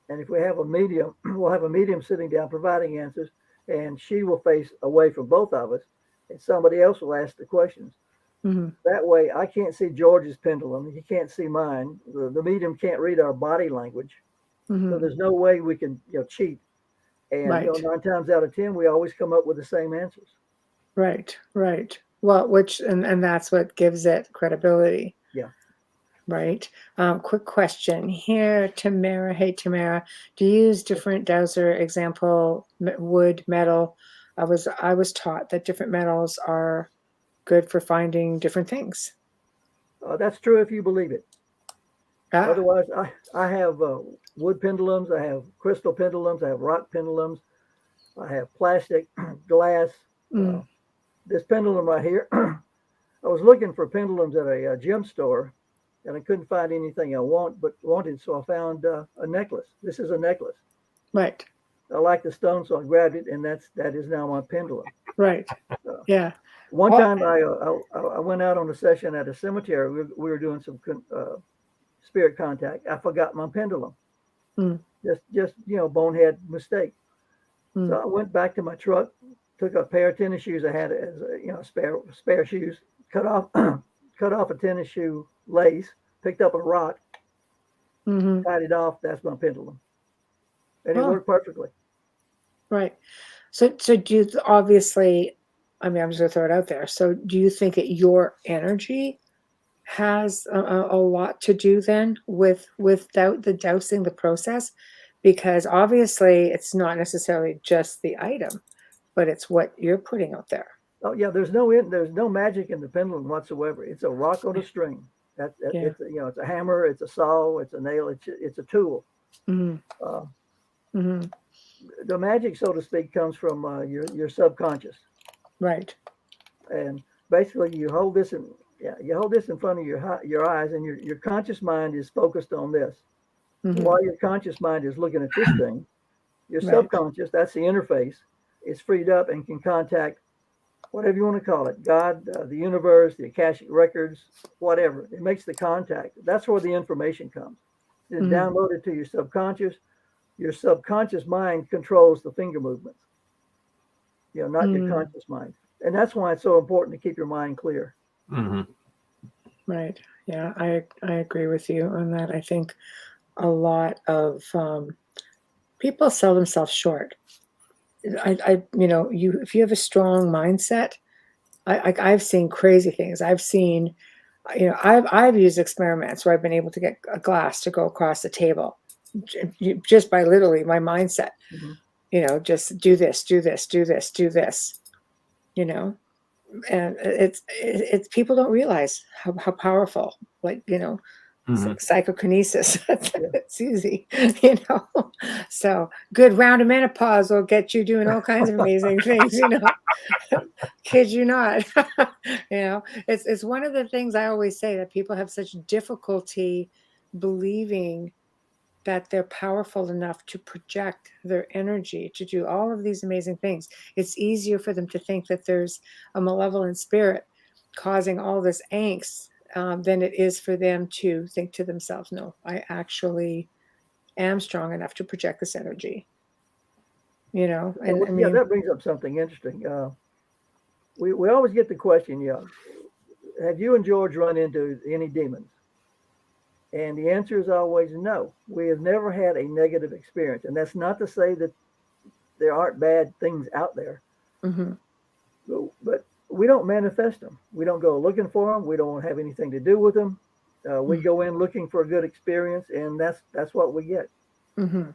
And if we have a medium, we'll have a medium sitting down providing answers, and she will face away from both of us, and somebody else will ask the questions. That way, I can't see George's pendulum. He can't see mine. The medium can't read our body language. So there's no way we can cheat. And 9 times out of 10, we always come up with the same answers. Right. Well, and that's what gives it credibility. Yeah. Right. Quick question here, Tamara. Hey, Tamara, do you use different dowser? Example, wood, metal? I was taught that different metals are good for finding different things. That's true if you believe it. Otherwise, I have wood pendulums, I have crystal pendulums, I have rock pendulums, I have plastic, glass. This pendulum right here, I was looking for pendulums at a gem store, and I couldn't find anything I wanted, so I found a necklace. This is a necklace. Right. I like the stone, so I grabbed it, and that is now my pendulum. Right. Yeah. One time I went out on a session at a cemetery. We were doing some spirit contact. I forgot my pendulum. Just bonehead mistake. So I went back to my truck, took a pair of tennis shoes I had as spare shoes, cut off a tennis shoe lace, picked up a rock, tied it off. That's my pendulum, and it worked perfectly. Right. So do you, obviously, I'm just going to throw it out there. So do you think that your energy has a lot to do then with the dowsing, the process? Because obviously it's not necessarily just the item, but it's what you're putting out there. Oh yeah, there's no magic in the pendulum whatsoever. It's a rock on a string. It's a hammer, it's a saw, it's a nail, it's a tool. The magic, so to speak, comes from your subconscious. Right. And basically, you hold this Yeah, you hold this in front of your eyes, and your conscious mind is focused on this. Mhm. While your conscious mind is looking at this thing, your Right. subconscious, that's the interface, is freed up and can contact whatever you want to call it, God, the universe, the Akashic records, whatever. It makes the contact. That's where the information comes. It's Mhm. downloaded to your subconscious. Your subconscious mind controls the finger movements, not your Mm. conscious mind. And that's why it's so important to keep your mind clear. Hmm. Right. Yeah, I agree with you on that. I think a lot of people sell themselves short. You if you have a strong mindset, I've seen crazy things. I've seen, I've used experiments where I've been able to get a glass to go across the table, just by literally my mindset. Mhm. Just do this, do this, do this, do this. You know, and it's people don't realize how powerful, it's Hmm. like psychokinesis. Yeah. It's easy, you know. So good round of menopause will get you doing all kinds of amazing things, Kid you not. It's one of the things I always say, that people have such difficulty believing that they're powerful enough to project their energy to do all of these amazing things. It's easier for them to think that there's a malevolent spirit causing all this angst, than it is for them to think to themselves, no, I actually am strong enough to project this energy, and I Yeah, mean, that brings up something interesting. We always get the question, have you and George run into any demons? And the answer is always no. We have never had a negative experience. And that's not to say that there aren't bad things out there, mhm, but we don't manifest them. We don't go looking for them. We don't have anything to do with them. We mhm, go in looking for a good experience, and that's what we get. mhm.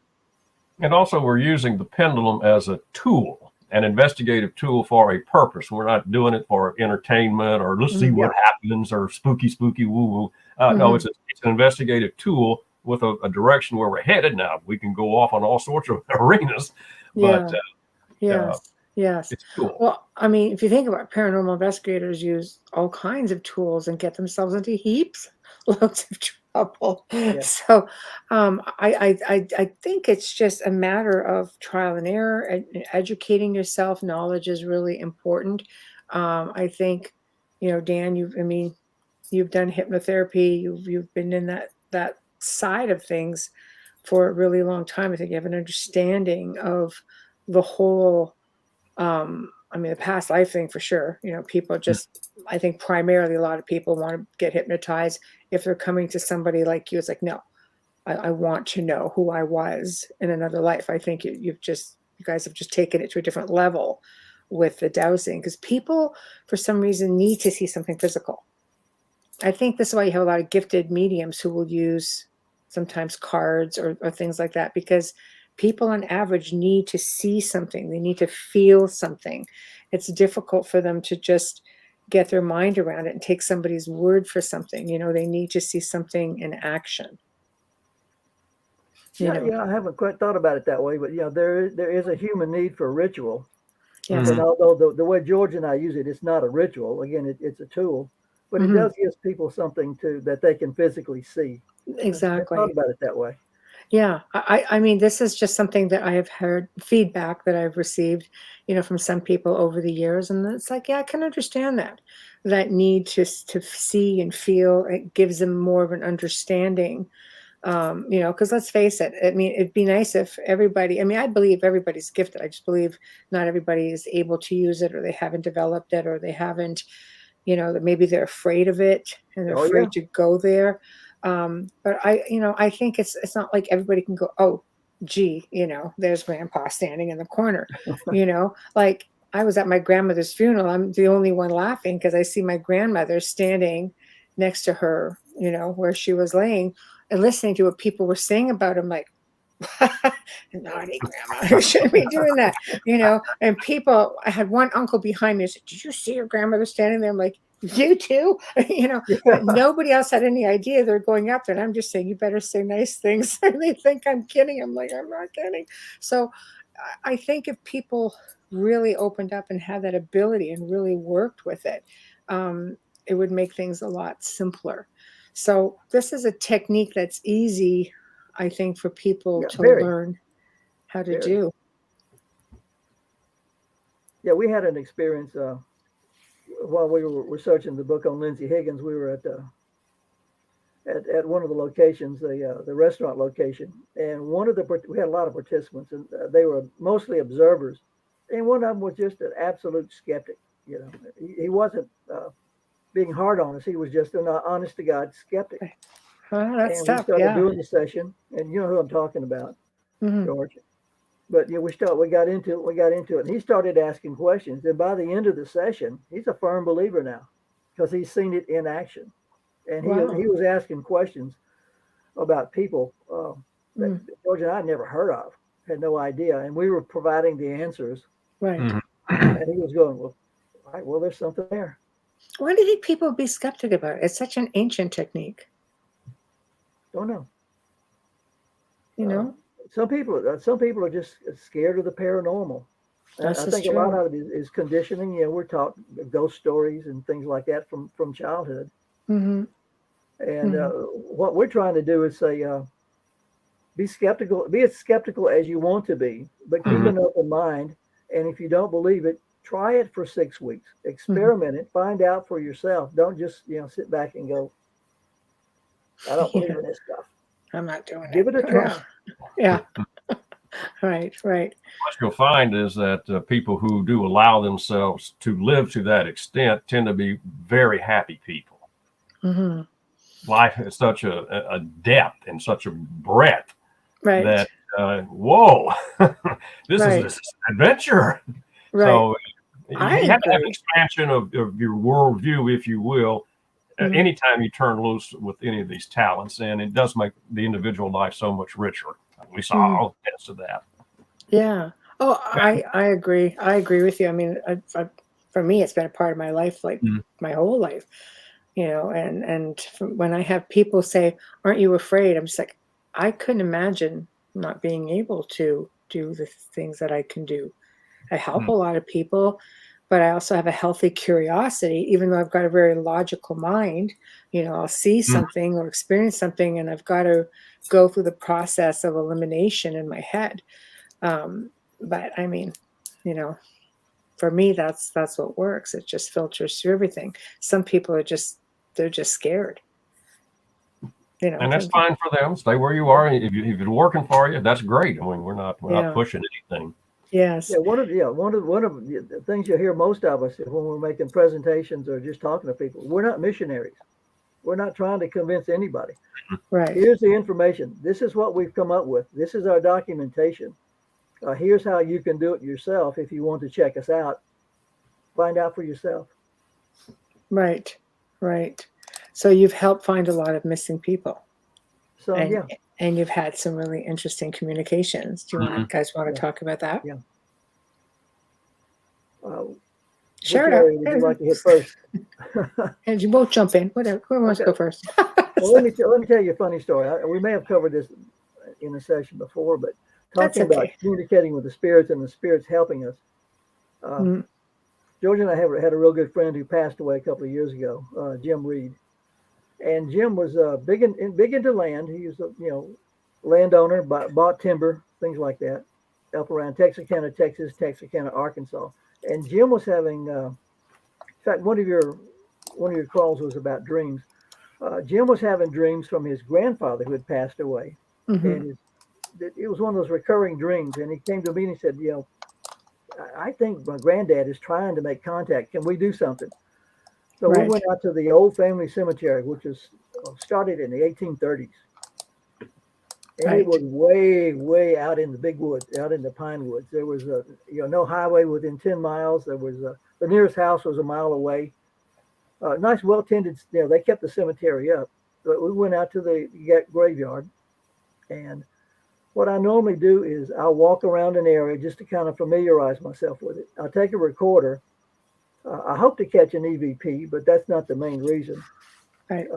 And also, we're using the pendulum as a tool, an investigative tool for a purpose. We're not doing it for entertainment or let's see Mhm. what Yeah, happens or spooky woo woo. No, Mhm. it's an investigative tool with a direction where we're headed. Now we can go off on all sorts of arenas, but Yeah. Yes. Yes. it's a tool. Well, I mean, if you think about it, paranormal investigators use all kinds of tools and get themselves into heaps, loads of trouble. yeah. So, I think it's just a matter of trial and error and educating yourself. Knowledge is really important. I think, Dan, you've done hypnotherapy. You've been in that side of things for a really long time. I think you have an understanding of the whole, the past life thing for sure. People just, I think primarily a lot of people want to get hypnotized. If they're coming to somebody like you, it's like, no, I want to know who I was in another life. I think you guys have just taken it to a different level with the dowsing, because people for some reason need to see something physical. I think this is why you have a lot of gifted mediums who will use sometimes cards or things like that, because people on average need to see something. They need to feel something. It's difficult for them to just get their mind around it and take somebody's word for something. They need to see something in action. You Yeah, know, yeah, I haven't quite thought about it that way, but there is a human need for ritual. yes. And Mhm. although the way George and I use it, it's not a ritual. Again, it's a tool, but it Hmm. does give people something that they can physically see. I thought Exactly. about it that way. Yeah, I mean, this is just something that I have heard feedback that I've received, from some people over the years, and it's like, yeah, I can understand that need to see and feel. It gives them more of an understanding, because let's face it. I mean, it'd be nice if everybody. I mean, I believe everybody's gifted. I just believe not everybody is able to use it, or they haven't developed it, or they haven't, that maybe they're afraid of it and they're Oh yeah, afraid to go there. But I think it's not like everybody can go, oh, gee, there's grandpa standing in the corner, like I was at my grandmother's funeral. I'm the only one laughing because I see my grandmother standing next to her, where she was laying, and listening to what people were saying about him, like, naughty grandma, you shouldn't be doing that, and people, I had one uncle behind me who said, did you see your grandmother standing there? I'm like, you too, yeah, but nobody else had any idea they're going up there. And I'm just saying, you better say nice things. And they think I'm kidding. I'm like, I'm not kidding. So I think if people really opened up and had that ability and really worked with it, it would make things a lot simpler. So this is a technique that's easy, I think, for people to learn how to do. Yeah, we had an experience while we were researching the book on Lindsay Higgins. We were at one of the locations, the restaurant location, and we had a lot of participants, and they were mostly observers, and one of them was just an absolute skeptic. You know, he wasn't being hard on us. He was just an honest to God skeptic. That's and tough. We started doing the session, and you know who I'm talking about, George. But you know, we got into it, and he started asking questions. And by the end of the session, he's a firm believer now because he's seen it in action. And he was asking questions about people that George and I had never heard of, had no idea, and we were providing the answers. Right. And he was going, well, all right, well, there's something there. Why do you think people be skeptic about it? It's such an ancient technique. Don't know. You know, some people are just scared of the paranormal. I think a lot of it is conditioning. You know, we're taught ghost stories and things like that from childhood. And what we're trying to do is say, be skeptical, be as skeptical as you want to be, but keep an open mind. And if you don't believe it, try it for 6 weeks, experiment it, find out for yourself. Don't just, sit back and go, I don't believe in this stuff. I'm not doing it. Give it a try. Yeah. Right. What you'll find is that people who do allow themselves to live to that extent tend to be very happy people. Life has such a depth and such a breadth that, whoa, this is an adventure. Right. So you have to have an expansion of your worldview, if you will, anytime you turn loose with any of these talents. And it does make the individual life so much richer. We saw all kinds of that. Yeah. Oh, I agree. I agree with you. I mean, for me, it's been a part of my life, like my whole life, and when I have people say, aren't you afraid? I'm just like, I couldn't imagine not being able to do the things that I can do. I help a lot of people, but I also have a healthy curiosity, even though I've got a very logical mind. I'll see something or experience something, and I've got to go through the process of elimination in my head. But I mean, for me, that's what works. It just filters through everything. Some people they're just scared. And that's fine for them. Stay where you are. If it's working for you, that's great. I mean, we're not pushing anything. Yes. Yeah. One of the things you hear most of us when we're making presentations or just talking to people, we're not missionaries. We're not trying to convince anybody. Right. Here's the information. This is what we've come up with. This is our documentation. Here's how you can do it yourself if you want to check us out. Find out for yourself. Right. So you've helped find a lot of missing people. So and you've had some really interesting communications. Do you guys want to talk about that? Yeah. Sure. Which area would you like to hit first? And you both jump in. Whatever. Who wants to go first? Well, let me tell you a funny story. We may have covered this in a session before, but talking about communicating with the spirits and the spirits helping us. George and I had a real good friend who passed away a couple of years ago, Jim Reed. And Jim was big into land. He was a landowner, bought timber, things like that, up around Texarkana, Texas, Texarkana, Arkansas. And Jim was having, in fact, one of your calls was about dreams. Jim was having dreams from his grandfather who had passed away, and it was one of those recurring dreams. And he came to me and he said, I think my granddad is trying to make contact. Can we do something? So we went out to the old family cemetery, which was started in the 1830s. And it was way, way out in the big woods, out in the pine woods. There was no highway within 10 miles. There was the nearest house was a mile away. Nice, well-tended. They kept the cemetery up. But we went out to the graveyard, and what I normally do is I'll walk around an area just to kind of familiarize myself with it. I'll take a recorder. I hope to catch an EVP, but that's not the main reason. Right.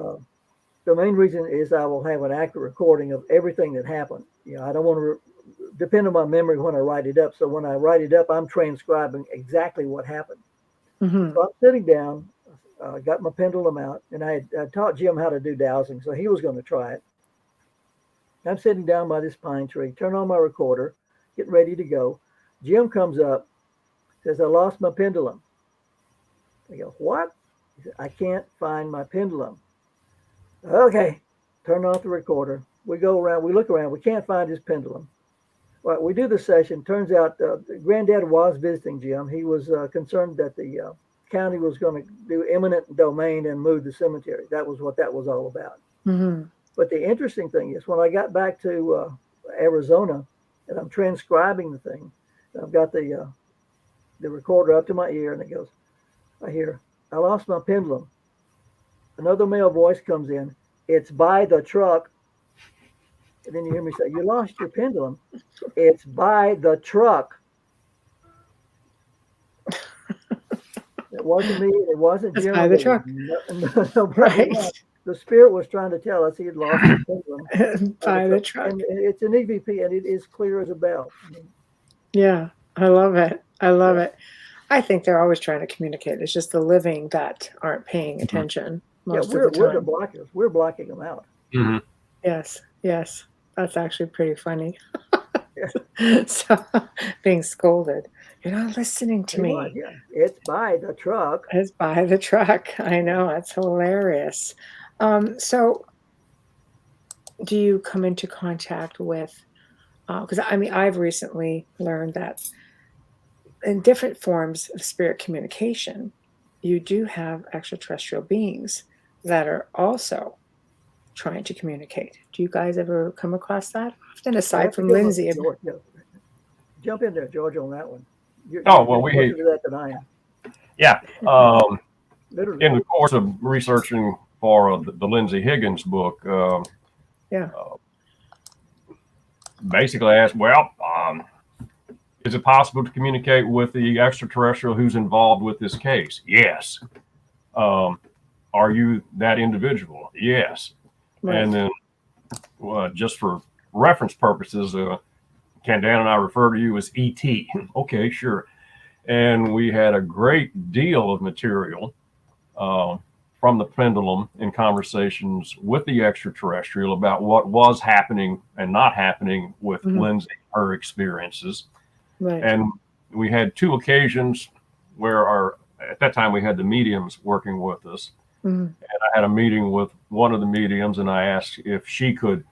The main reason is I will have an accurate recording of everything that happened. I don't want to depend on my memory when I write it up. So when I write it up, I'm transcribing exactly what happened. So I'm sitting down. got my pendulum out, and I taught Jim how to do dowsing, so he was going to try it. I'm sitting down by this pine tree, turn on my recorder, getting ready to go. Jim comes up, says, "I lost my pendulum." I go, "What?" He said, "I can't find my pendulum." Okay, turn off the recorder. We go around, we look around, we can't find his pendulum. Well, we do the session. Turns out Granddad was visiting Jim. He was concerned that the county was going to do eminent domain and move the cemetery. That was what that was all about. Mm-hmm. But the interesting thing is, when I got back to Arizona and I'm transcribing the thing, I've got the recorder up to my ear, and it goes, I hear, "I lost my pendulum." Another male voice comes in, "It's by the truck." And then you hear me say, "You lost your pendulum. It's by the truck." It wasn't me. It wasn't It's Jim. by the truck. Right. Right. The spirit was trying to tell us he had lost his pendulum. By the truck. And it's an EVP, and it is clear as a bell. I mean, Yeah, I love it. I love it. I think they're always trying to communicate. It's just the living that aren't paying attention most we're of the the time. blockers. We're blocking them out. Mhm. Yes, yes. That's actually pretty funny. So being scolded. You're not listening to me. Was, yeah. It's by the truck. It's by the truck. I know. That's hilarious. So do you come into contact with, because I mean, I've recently learned that in different forms of spirit communication, you do have extraterrestrial beings that are also trying to communicate. Do you guys ever come across that? Often, aside from Lindsay. George, jump in there, George, on that one. You're well, closer to that than I am. Yeah. Literally. In the course of researching for the Lindsay Higgins book, basically I asked, well, is it possible to communicate with the extraterrestrial who's involved with this case? Yes. Are you that individual? Yes. Right. And then just for reference purposes, Dan and I refer to you as ET. Okay, sure. And we had a great deal of material from the pendulum in conversations with the extraterrestrial about what was happening and not happening with Lindsay, her experiences. Right. And we had two occasions where at that time we had the mediums working with us. And I had a meeting with one of the mediums, and I asked if she could.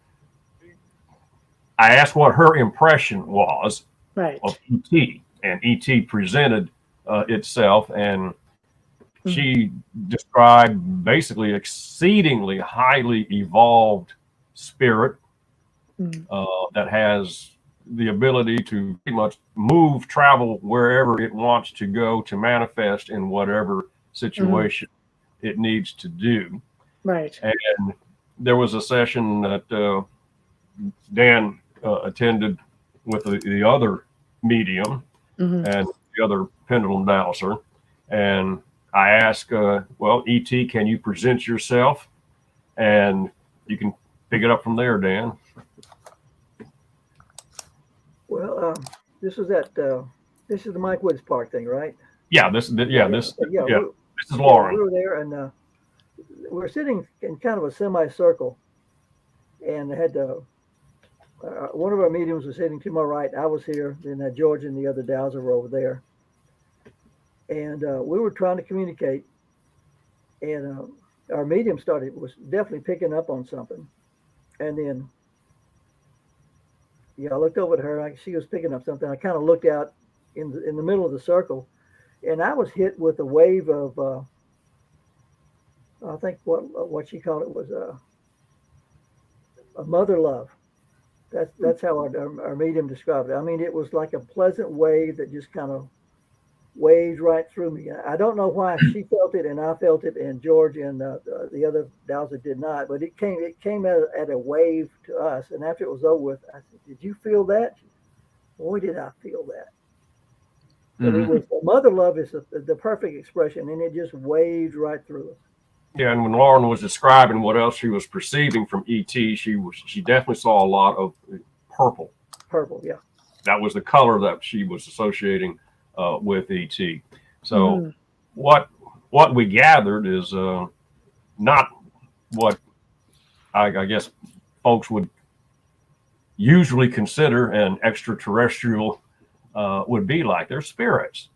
I asked what her impression was of ET, and ET presented itself, and she described basically exceedingly highly evolved spirit that has the ability to pretty much move, travel wherever it wants to go to manifest in whatever situation it needs to do. Right. And there was a session that Dan attended with the other medium and the other pendulum dowser. And I asked, well, ET, can you present yourself? And you can pick it up from there, Dan. Well, this is this is the Mike Woods Park thing, right? Yeah, this is Lauren. We were there, and we were sitting in kind of a semicircle, and they had one of our mediums was sitting to my right. I was here, then George and the other dowser were over there, and we were trying to communicate, and our medium was definitely picking up on something, and then I looked over at her. She was picking up something. I kind of looked out in the middle of the circle, and I was hit with a wave of I think what she called it was a mother love. That's how our medium described it. I mean, it was like a pleasant wave that just kind of waved right through me. I don't know why she felt it and I felt it, and George and the other dowser did not. But it came at a wave to us. And after it was over with, I said, "Did you feel that?" Boy, did I feel that. But it was mother love is the perfect expression, and it just waved right through us. Yeah, and when Lauren was describing what else she was perceiving from ET, she definitely saw a lot of purple. Purple, yeah. That was the color that she was associating with ET. So what what we gathered is not what I guess folks would usually consider an extraterrestrial would be like. They're spirits,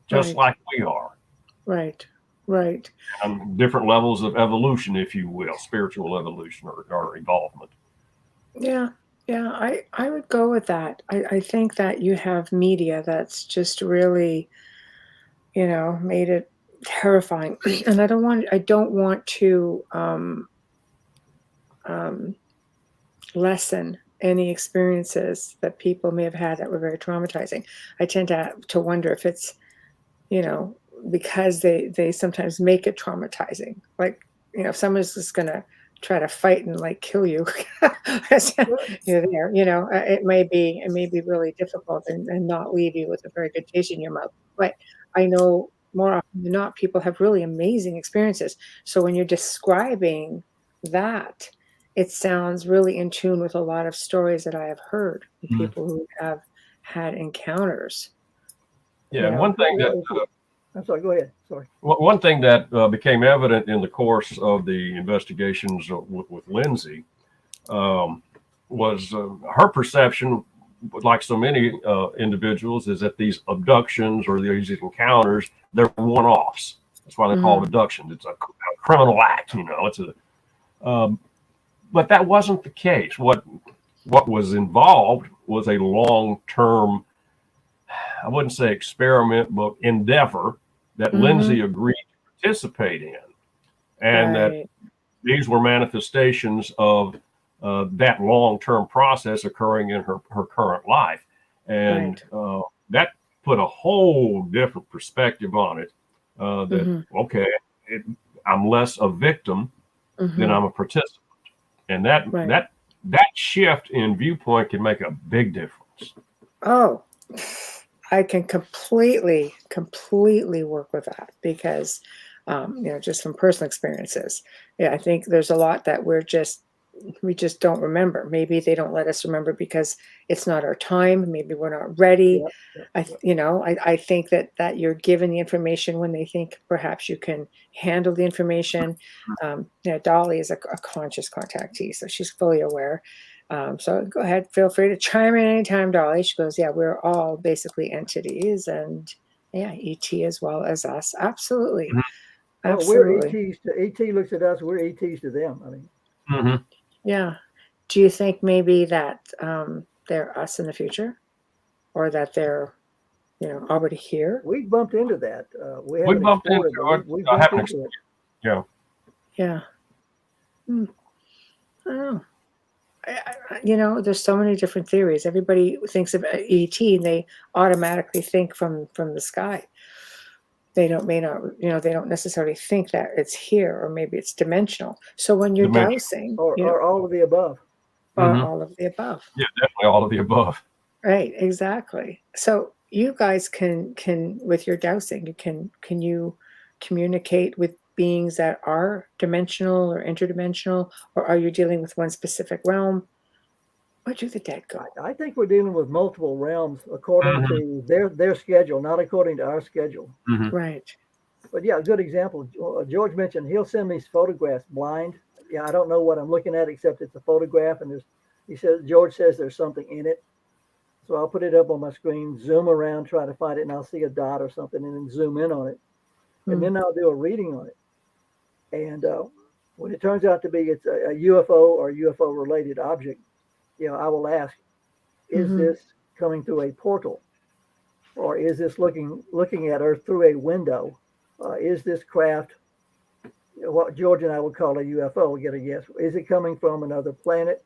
just like we are. Right. Right. Different levels of evolution, if you will, spiritual evolution or evolvement. Yeah. Yeah. I would go with that. I think that you have media that's just really, made it terrifying. And I don't want to lessen any experiences that people may have had that were very traumatizing. I tend to wonder if it's, because they sometimes make it traumatizing. Like, if someone's just going to try to fight and like kill you, you're there, it may be really difficult and not leave you with a very good taste in your mouth. But I know more often than not, people have really amazing experiences. So when you're describing that, it sounds really in tune with a lot of stories that I have heard from people who have had encounters. Yeah, and one thing that I'm sorry, go ahead. Sorry. One thing that became evident in the course of the investigations with Lindsay was her perception, like so many individuals, is that these abductions or these encounters, they're one-offs. That's why they're called abductions. It's a criminal act, It's but that wasn't the case. What was involved was a long-term, I wouldn't say experiment, but endeavor that Lindsay agreed to participate in, and that these were manifestations of that long-term process occurring in her current life. And that put a whole different perspective on it, that, okay, I'm less a victim than I'm a participant. And that shift in viewpoint can make a big difference. Oh, I can completely work with that because, just from personal experiences. Yeah, I think there's a lot that we just don't remember. Maybe they don't let us remember because it's not our time. Maybe we're not ready. I think that you're given the information when they think perhaps you can handle the information. Dolly is a conscious contactee, so she's fully aware. So go ahead, feel free to chime in anytime, Dolly. She goes, yeah, we're all basically entities, and ET as well as us. Absolutely. Well, Absolutely. we're ET looks at us, we're ETs to them. I mean, Yeah. Do you think maybe that they're us in the future, or that they're, already here? we bumped into that. We We haven't bumped into explored it. it. We bumped into it. Yeah. Yeah. I don't know. There's so many different theories. Everybody thinks of ET and they automatically think from the sky. They don't necessarily think that it's here, or maybe it's dimensional. So when you're dowsing, or all of the above. All of the above. Yeah, definitely all of the above. Right, exactly. So you guys can with your dowsing, can you communicate with beings that are dimensional or interdimensional, or are you dealing with one specific realm? Where do the dead go? I think we're dealing with multiple realms according to their schedule, not according to our schedule. Right. But yeah, a good example. George mentioned he'll send me photographs blind. Yeah, I don't know what I'm looking at except it's a photograph, and George says there's something in it. So I'll put it up on my screen, zoom around, try to find it, and I'll see a dot or something, and then zoom in on it, and then I'll do a reading on it. And when it turns out to be it's a UFO or UFO related object, I will ask, is this coming through a portal, or is this looking at Earth through a window? Is this craft what George and I would call a UFO? Get a yes. Is it coming from another planet?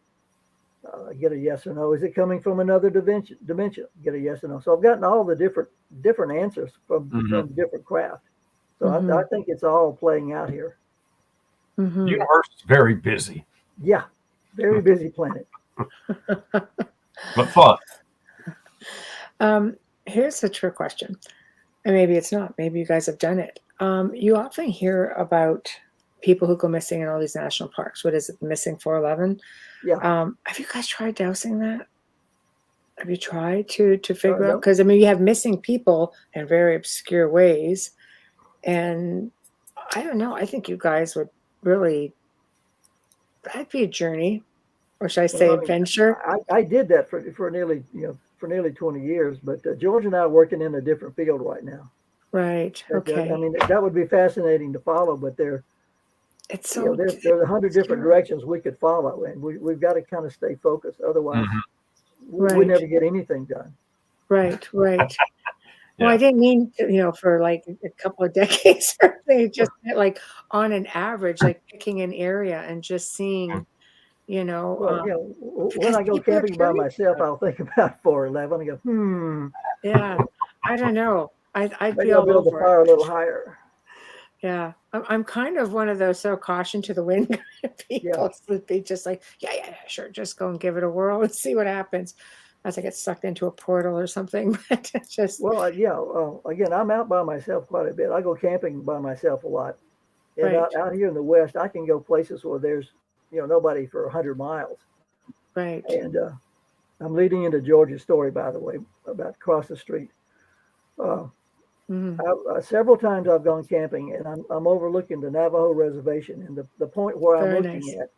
Get a yes or no. Is it coming from another dimension? Get a yes or no. So I've gotten all the different answers from different craft. So I think it's all playing out here. The universe is very busy. Yeah, very busy planet. But fun. Here's a trick question, and maybe it's not. Maybe you guys have done it. You often hear about people who go missing in all these national parks. What is it, missing 411? Yeah. Have you guys tried dowsing that? Have you tried to figure out? Because you have missing people in very obscure ways, and I don't know. I think you guys would really, that'd be a journey, or should I say Well, I mean, adventure? I did that for nearly, for nearly 20 years, but George and I are working in a different field right now. Right. But, I Okay. mean, that would be fascinating to follow, but It's so there's 100 different scary. directions we could follow, and we've got to kind of stay focused. Otherwise, Mhm. we Right. never get anything done. Right. Right. Well, I Yeah. didn't mean to, for like a couple of decades or anything. Just like on an average, like picking an area and just seeing, you know, Well, um, when because I go people are camping by curious myself, about I'll think about 411 and go, it. Yeah. I don't know. I'd be maybe I'll all build the over it. fire a little higher. Yeah. I'm kind of one of those so caution to the wind kind of Yeah. people to be just like, yeah, sure. Just go and give it a whirl and see what happens as I get sucked into a portal or something. But it's just, Again, I'm out by myself quite a bit. I go camping by myself a lot. And right. out here in the West, I can go places where there's, nobody for 100 miles. Right. And I'm leading into George's story, by the way, about across the street. Uh, Mhm. Several times I've gone camping, and I'm overlooking the Navajo reservation. And the point where I'm Very looking nice. at,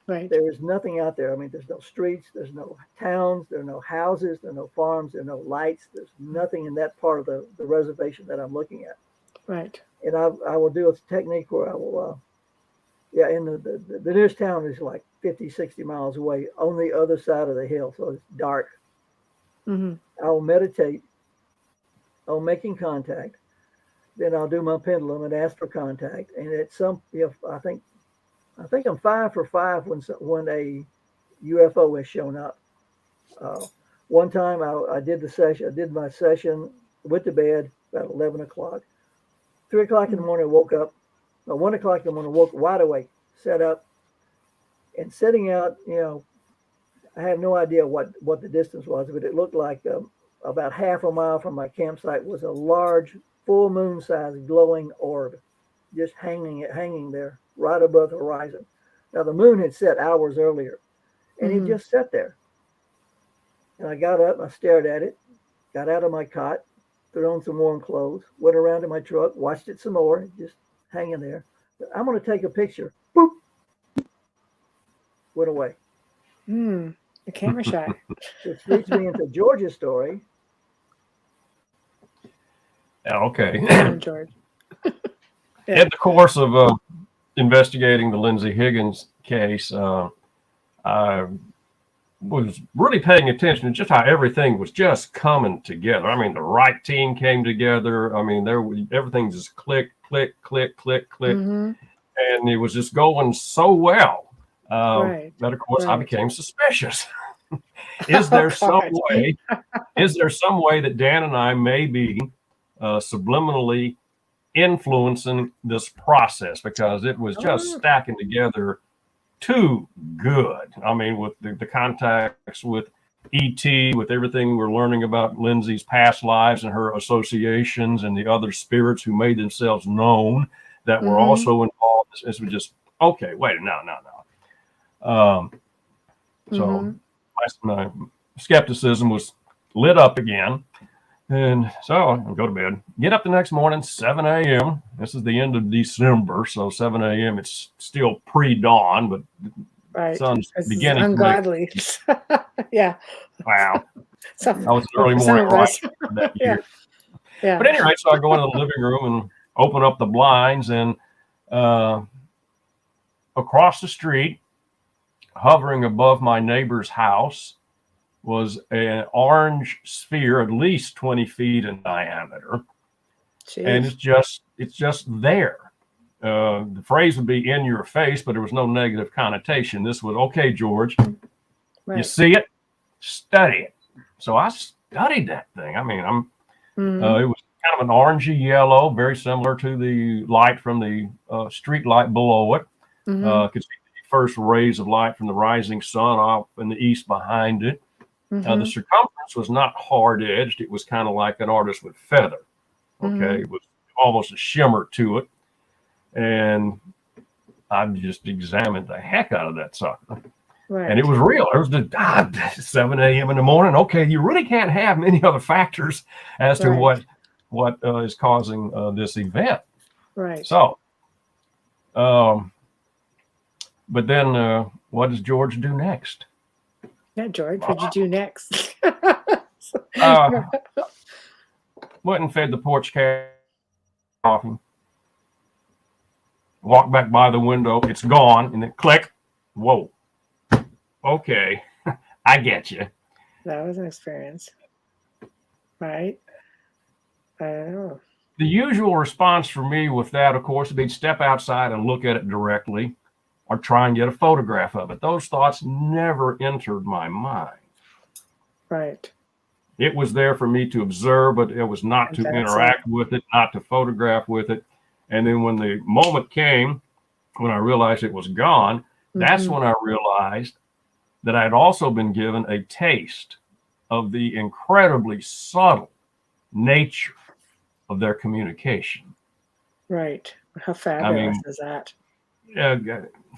Right. there is nothing out there. I mean, there's no streets, there's no towns, there are no houses, there are no farms, there are no lights. There's nothing in that part of the reservation that I'm looking at. Right. And I will do a technique where I will, and the nearest town is like 50, 60 miles away on the other side of the hill. So it's dark. Mhm. I will meditate on making contact. Then I'll do my pendulum and ask for contact. And at some, I think I'm 5 for 5 when a UFO has shown up. One time I did the session. I did my session, went to bed about 11 o'clock. 3 o'clock in the Mhm. morning, I woke up. 1 o'clock in the morning, woke wide awake, sat up, and setting out. I have no idea what the distance was, but it looked like about half a mile from my campsite was a large, full moon sized glowing orb, just hanging there right above the horizon. Now the moon had set hours earlier, and it Mhm. just sat there. And I got up, I stared at it, got out of my cot, threw on some warm clothes, went around to my truck, watched it some more, just hanging there. I'm going to take a picture. Boop, went away. The camera shy. Which leads me into George's story. Yeah, okay. Come on, George. Yeah. In the course of investigating the Lindsay Higgins case, I was really paying attention to just how everything was just coming together. I mean, the right team came together. I mean, everything just click, click, click, click, click, Mhm. and it was just going so well. Right. That of course I Right. became suspicious. Oh, Is there some God. way? Is there some way that Dan and I may be subliminally influencing this process, because it was just Oh, stacking together too good. I mean, with the contacts with ET, with everything we're learning about Lindsay's past lives and her associations and the other spirits who made themselves known that were mhm. also involved. This was just, okay, wait, no. So Mhm. my skepticism was lit up again. And so I go to bed, get up the next morning, 7 a.m. This is the end of December. So 7 a.m. It's still pre-dawn, but the Right. sun's This is beginning to make, ungodly. Yeah. wow. Some I was an well, early for some morning of rider us. for that Yeah. year. Yeah. But anyway, so I go into the living room and open up the blinds, and across the street, hovering above my neighbor's house, was an orange sphere, at least 20 feet in diameter. And Jeez. it's just there. The phrase would be in your face, but there was no negative connotation. This was, okay, George, you Right. see it, study it. So I studied that thing. I mean, Mhm. it was kind of an orangey yellow, very similar to the light from the street light below it. Mhm. Could see the first rays of light from the rising sun off in the east behind it. The Mhm. circumference was not hard edged. It was kind of like an artist with feather. Okay. Mhm. It was almost a shimmer to it. And I just examined the heck out of that sucker. Right. And it was real. It was just 7 a.m. in the morning. Okay. You really can't have many other factors as to Right. what is causing this event. Right. So But then what does George do next? Yeah, George, what'd you do next? Went and fed the porch cat coffee. Walked back by the window. It's gone. And then click. Whoa. Okay. I get you. That was an experience. Right? I don't know. The usual response for me with that, of course, would be to step outside and look at it directly or try and get a photograph of it. Those thoughts never entered my mind. Right. It was there for me to observe, but it was not to interact with it, not to photograph with it. And then when the moment came, when I realized it was gone, that's when I realized that I had also been given a taste of the incredibly subtle nature of their communication. Right. How fabulous is that? Yeah.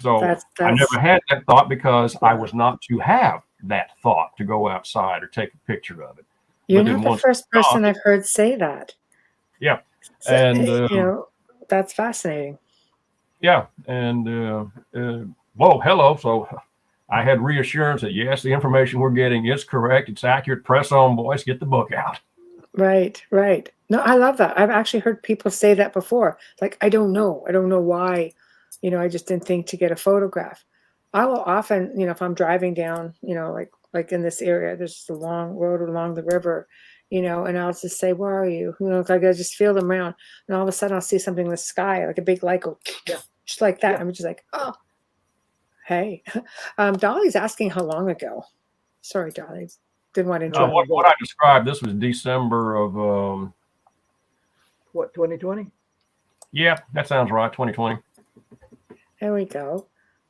So I never had that thought because I was not to have that thought to go outside or take a picture of it. You're not the first person I've heard say that. Yeah. So, and that's fascinating. Yeah. And whoa, hello. So I had reassurance that yes, the information we're getting is correct. It's accurate. Press on, boys. Get the book out. Right. Right. No, I love that. I've actually heard people say that before. Like, I don't know why, I just didn't think to get a photograph. I will often, if I'm driving down, like in this area, there's just a long road along the river, and I'll just say, where are you? Like I just feel them around. And all of a sudden I'll see something in the sky, like a big light go, just like that. I'm just like, oh, hey. Dolly's asking how long ago. Sorry, Dolly. Didn't want to interrupt. What I described, this was December of... what, 2020? Yeah, that sounds right, 2020. There we go.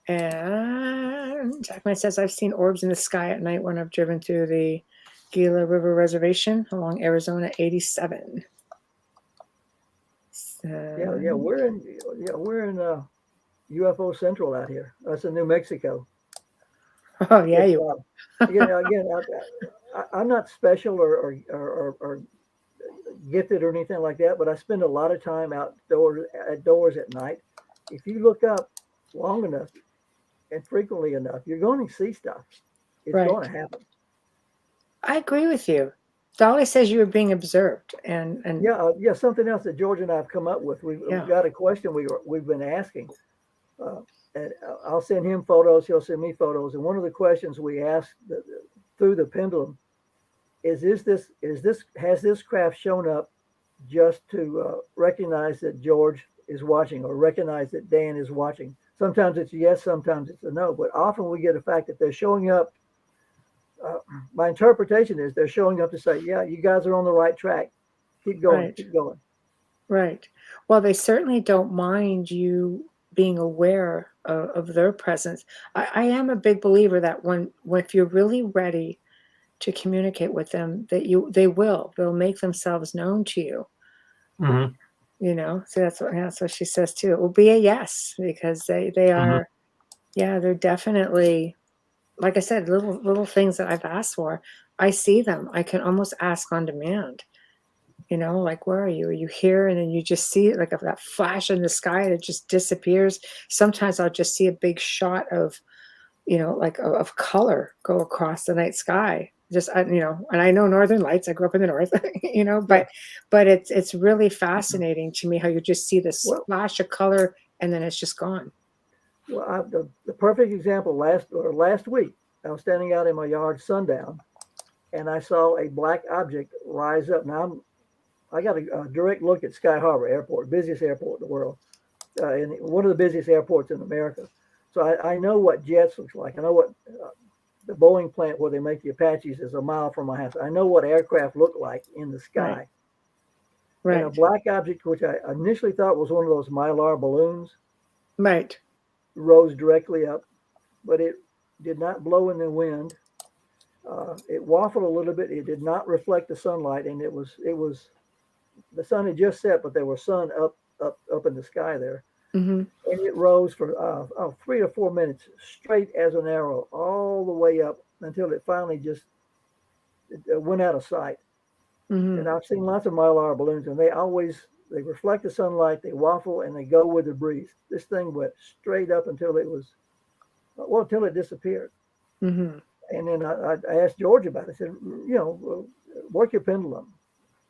And Jackman says, I've seen orbs in the sky at night when I've driven through the Gila River Reservation along Arizona 87. So, we're in UFO Central out here. That's in New Mexico. Oh yeah, you are. Again, I'm not special or gifted or anything like that, but I spend a lot of time outdoors at night. If you look up long enough and frequently enough, you're going to see stuff. It's going to happen. I agree with you. Dolly says you were being observed, and something else that George and I have come up with. We've got a question we've been asking, and I'll send him photos. He'll send me photos. And one of the questions we asked through the pendulum has this craft shown up just to recognize that George is watching or recognize that Dan is watching? Sometimes it's a yes, sometimes it's a no, but often we get a fact that they're showing up. My interpretation is they're showing up to say, yeah, you guys are on the right track. Keep going, keep going. Right. Well, they certainly don't mind you being aware of their presence. I am a big believer that if you're really ready to communicate with them, that they'll make themselves known to you. Mm-hmm. So that's what she says too. It will be a yes, because they are, they're definitely, like I said, little things that I've asked for. I see them. I can almost ask on demand. Like, where are you? Are you here? And then you just see it, like that flash in the sky that just disappears. Sometimes I'll just see a big shot of, like of color go across the night sky. Just, and I know Northern Lights. I grew up in the North, but it's really fascinating to me how you just see this flash of color and then it's just gone. Well, the perfect example last week, I was standing out in my yard sundown, and I saw a black object rise up. Now I got a direct look at Sky Harbor Airport, busiest airport in the world, and one of the busiest airports in America. So I know what jets looks like. I know what the Boeing plant where they make the Apaches is a mile from my house. I know what aircraft look like in the sky. Right. And a black object, which I initially thought was one of those Mylar balloons, rose directly up, but it did not blow in the wind. It waffled a little bit. It did not reflect the sunlight, and it was the sun had just set, but there was sun up in the sky there. Mm-hmm. And it rose for 3 to 4 minutes, straight as an arrow, all the way up until it finally just went out of sight. Mm-hmm. And I've seen lots of Mylar balloons, and they always they reflect the sunlight, they waffle, and they go with the breeze. This thing went straight up until until it disappeared. Mm-hmm. And then I asked George about it. I said, work your pendulum.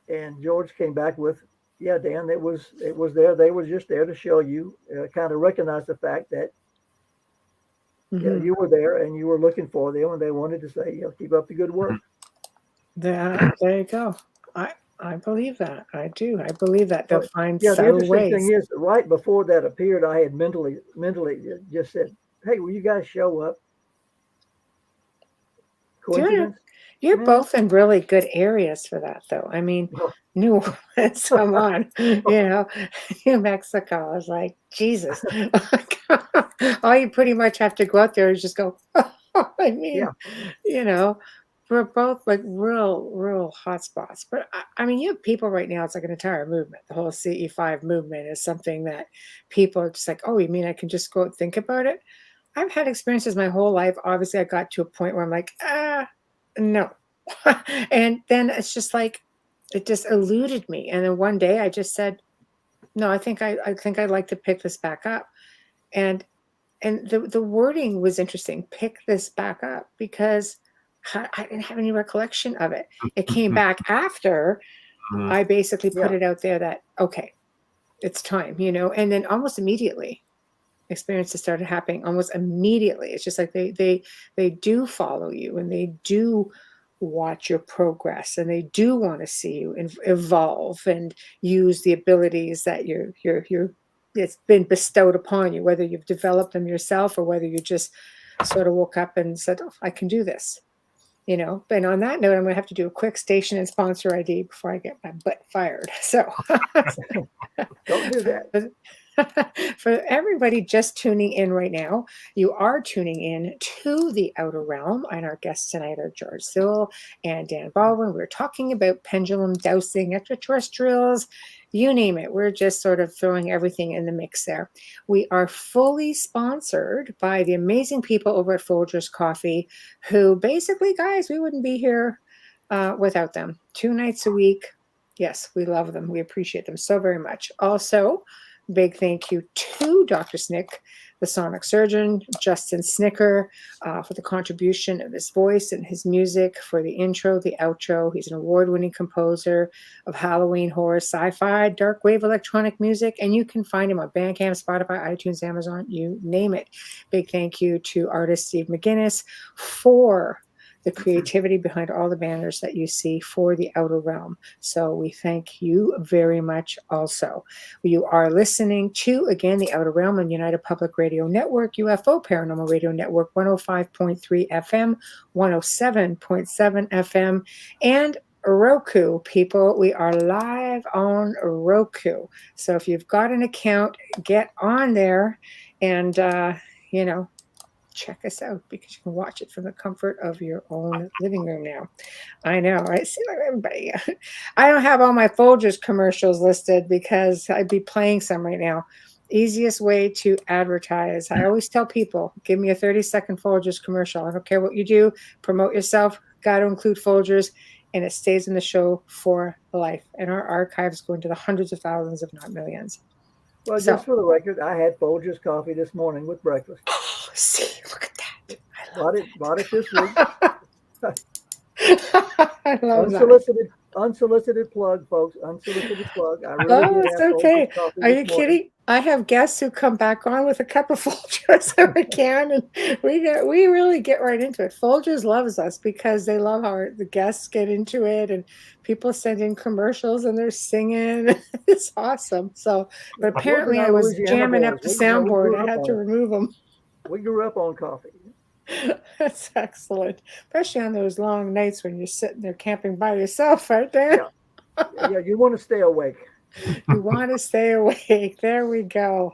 And George came back with, yeah, Dan, it was there. They were just there to show you, kind of recognize the fact that you were there and you were looking for them, and they wanted to say, keep up the good work. There you go. I believe that. I do. I believe that they'll find the subtle interesting ways. thing is, right before that appeared, I had mentally just said, "Hey, will you guys show up?" Coincidence? You're both in really good areas for that, though. I mean, New Orleans, come on, New Mexico. I was like, Jesus. All you pretty much have to go out there is just go, I mean, we're both like real hot spots. But I mean, you have people right now, it's like an entire movement. The whole CE5 movement is something that people are just like, oh, you mean I can just go and think about it? I've had experiences my whole life. Obviously, I got to a point where I'm like, no. And then it's just like, it just eluded me. And then one day I just said, no, I think I'd like to pick this back up. And the wording was interesting. Pick this back up, because I didn't have any recollection of it. It came back after I basically put it out there that, okay, it's time, and then almost immediately experiences started happening almost immediately. It's just like they do follow you, and they do watch your progress, and they do want to see you evolve and use the abilities that it's been bestowed upon you, whether you've developed them yourself or whether you just sort of woke up and said, oh, I can do this, And on that note, I'm going to have to do a quick station and sponsor ID before I get my butt fired. So don't do that. For everybody just tuning in right now, you are tuning in to The Outer Realm, and our guests tonight are George Sewell and Dan Baldwin. We're talking about pendulum dowsing, extraterrestrials, you name it. We're just sort of throwing everything in the mix there. We are fully sponsored by the amazing people over at Folgers Coffee, who basically, guys, we wouldn't be here without them. 2 nights a week. Yes, we love them. We appreciate them so very much. Also, big thank you to Dr. Snick, the sonic surgeon, Justin Snicker, for the contribution of his voice and his music for the intro, the outro. He's an award-winning composer of Halloween, horror, sci-fi, dark wave electronic music, and you can find him on Bandcamp, Spotify, iTunes, Amazon, you name it. Big thank you to artist Steve McGinnis for the creativity behind all the banners that you see for The Outer Realm. So we thank you very much also. You are listening to, again, The Outer Realm on United Public Radio Network, UFO Paranormal Radio Network, 105.3 FM, 107.7 FM, and Roku, people. We are live on Roku. So if you've got an account, get on there and, check us out, because you can watch it from the comfort of your own living room now. I know, right? See, like everybody. I don't have all my Folgers commercials listed because I'd be playing some right now. Easiest way to advertise. I always tell people, give me a 30-second Folgers commercial. I don't care what you do. Promote yourself. Got to include Folgers, and it stays in the show for life. And our archives go into the hundreds of thousands, if not millions. Well, just for the record, I had Folgers coffee this morning with breakfast. See, look at that. Bought it this week. I love that. Unsolicited plug, folks. Unsolicited plug. I really did it's have okay. coffee Are you this morning. kidding? I have guests who come back on with a cup of Folgers every can, and we really get right into it. Folgers loves us because they love how the guests get into it, and people send in commercials and they're singing. It's awesome. So, but apparently I was jamming up the soundboard. I had to remove them. We grew up on coffee. That's excellent, especially on those long nights when you're sitting there camping by yourself, right there. Yeah, you want to stay awake. You want to stay awake. There we go.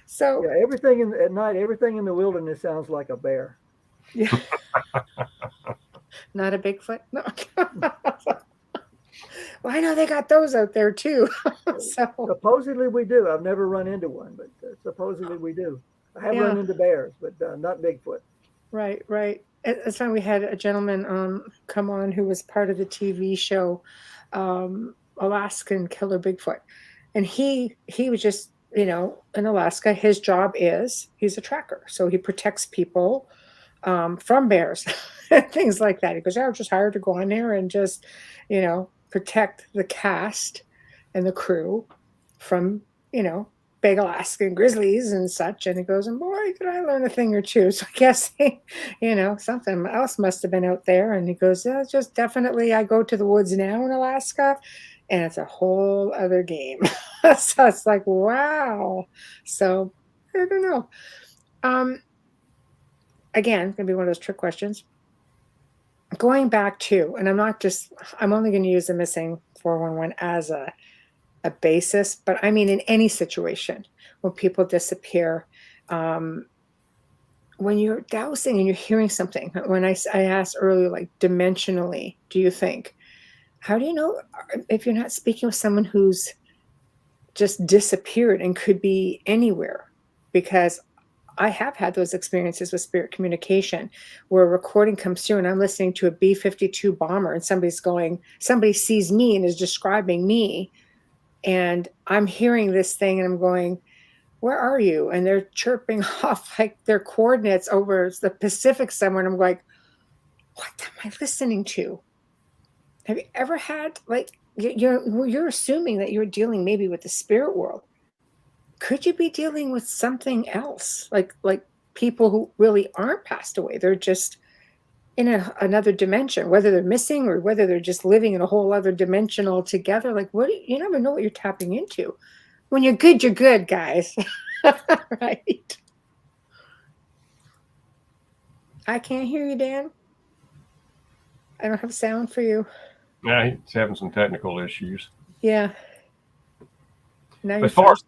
So everything at night, everything in the wilderness sounds like a bear. Yeah. Not a Bigfoot? No. Well, I know they got those out there too. So supposedly we do. I've never run into one, but supposedly we do. I have run into bears, but not Bigfoot. Right. It's funny. We had a gentleman come on who was part of the TV show Alaskan killer Bigfoot. And he was just, in Alaska, his job is he's a tracker. So he protects people from bears and things like that. He goes, I was just hired to go on there and just, protect the cast and the crew from, big Alaskan grizzlies and such. And he goes, and boy, did I learn a thing or two. So I guess, something else must have been out there. And he goes, yeah, it's just definitely, I go to the woods now in Alaska and it's a whole other game. So it's like, wow. So I don't know. Again, it's going to be one of those trick questions. Going back to, and I'm only going to use the missing 411 as a basis, but I mean, in any situation when people disappear, when you're dowsing and you're hearing something, when I asked earlier, like dimensionally, do you think, how do you know if you're not speaking with someone who's just disappeared and could be anywhere? Because I have had those experiences with spirit communication where a recording comes through and I'm listening to a B-52 bomber and somebody sees me and is describing me. And I'm hearing this thing and I'm going, where are you? And they're chirping off like their coordinates over the Pacific somewhere. And I'm like, what am I listening to? Have you ever had, like, you're assuming that you're dealing maybe with the spirit world. Could you be dealing with something else? Like people who really aren't passed away. They're just in another dimension, whether they're missing or whether they're just living in a whole other dimension altogether. Like, you never know what you're tapping into. When you're good, guys. Right. I can't hear you, Dan. I don't have sound for you. Yeah, he's having some technical issues. Yeah. Now as far as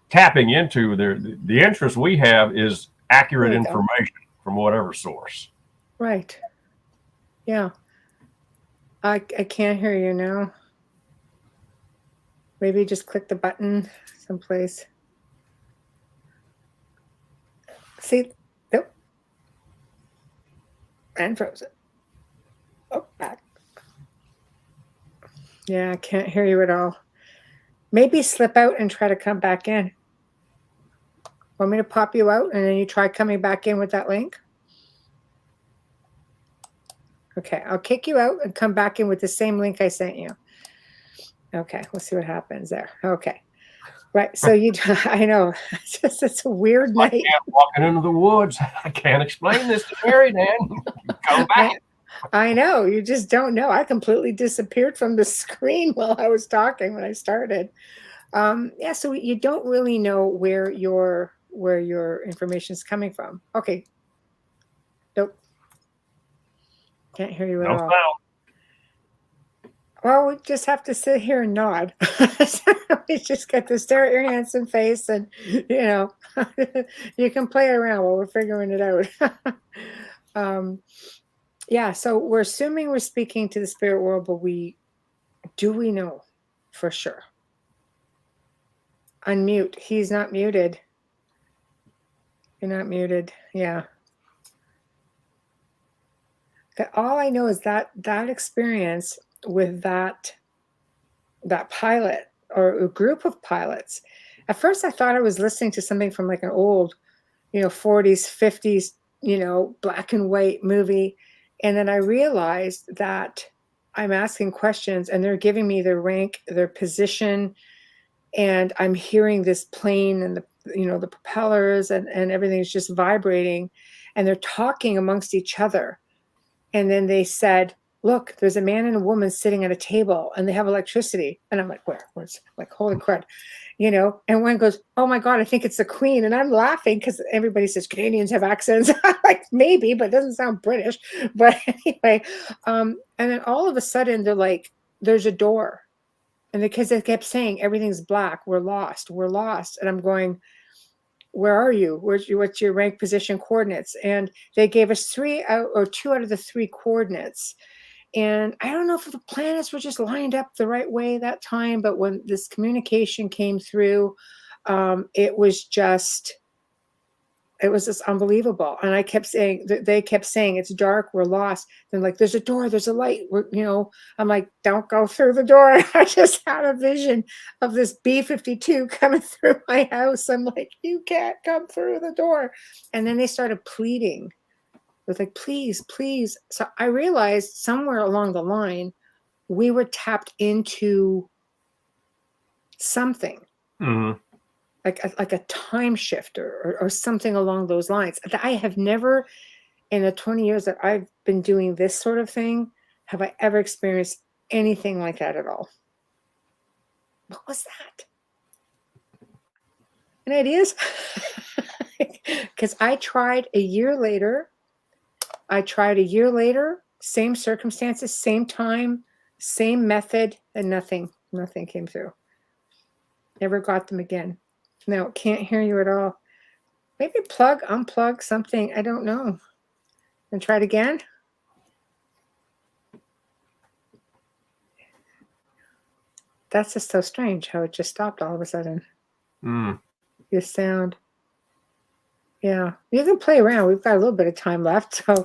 tapping into the interest we have is accurate information from whatever source. Right. Yeah. I can't hear you now. Maybe just click the button someplace. See? Nope. And frozen. Oh, back. Yeah, I can't hear you at all. Maybe slip out and try to come back in. Want me to pop you out and then you try coming back in with that link? Okay, I'll kick you out and come back in with the same link I sent you. Okay, we'll see what happens there. Okay. Right, so I know, it's a weird night. I can't walking into the woods. I can't explain this to Mary, Dan. Come back. I know, you just don't know. I completely disappeared from the screen while I was talking when I started. Yeah, so you don't really know where your information is coming from. Okay. Nope. Can't hear you at all. Well, we just have to sit here and nod. We just got to stare at your handsome face and, you can play around while we're figuring it out. Yeah, so we're assuming we're speaking to the spirit world, but do we know for sure? Unmute. He's not muted. You're not muted. Yeah. Okay, all I know is that experience with that pilot or a group of pilots. At first I thought I was listening to something from like an old, 40s, 50s, black and white movie. And then I realized that I'm asking questions and they're giving me their rank, their position, and I'm hearing this plane and the propellers and everything's just vibrating and they're talking amongst each other. And then they said, look, there's a man and a woman sitting at a table and they have electricity. And I'm like, where's like, holy crud, and one goes, oh my God, I think it's the Queen. And I'm laughing because everybody says Canadians have accents. Like maybe, but it doesn't sound British. But anyway, and then all of a sudden they're like, there's a door. And because they kept saying everything's black, we're lost. And I'm going, where are you? What's your rank, position, coordinates? And they gave us 2 out of the 3 coordinates. And I don't know if the planets were just lined up the right way that time, but when this communication came through, it was just It was just unbelievable. And I kept saying, they kept saying, it's dark, we're lost. They're like, there's a door, there's a light. I'm like, don't go through the door. I just had a vision of this B-52 coming through my house. I'm like, you can't come through the door. And then they started pleading. It was like, please, please. So I realized somewhere along the line, we were tapped into something. Mm-hmm. Like a time shift or something along those lines. I have never, in the 20 years that I've been doing this sort of thing, have I ever experienced anything like that at all. What was that? Any ideas? Because I tried a year later, same circumstances, same time, same method, and nothing came through. Never got them again. No, can't hear you at all. Maybe unplug something. I don't know. And try it again. That's just so strange how it just stopped all of a sudden. Your sound. Yeah, you can play around. We've got a little bit of time left. So,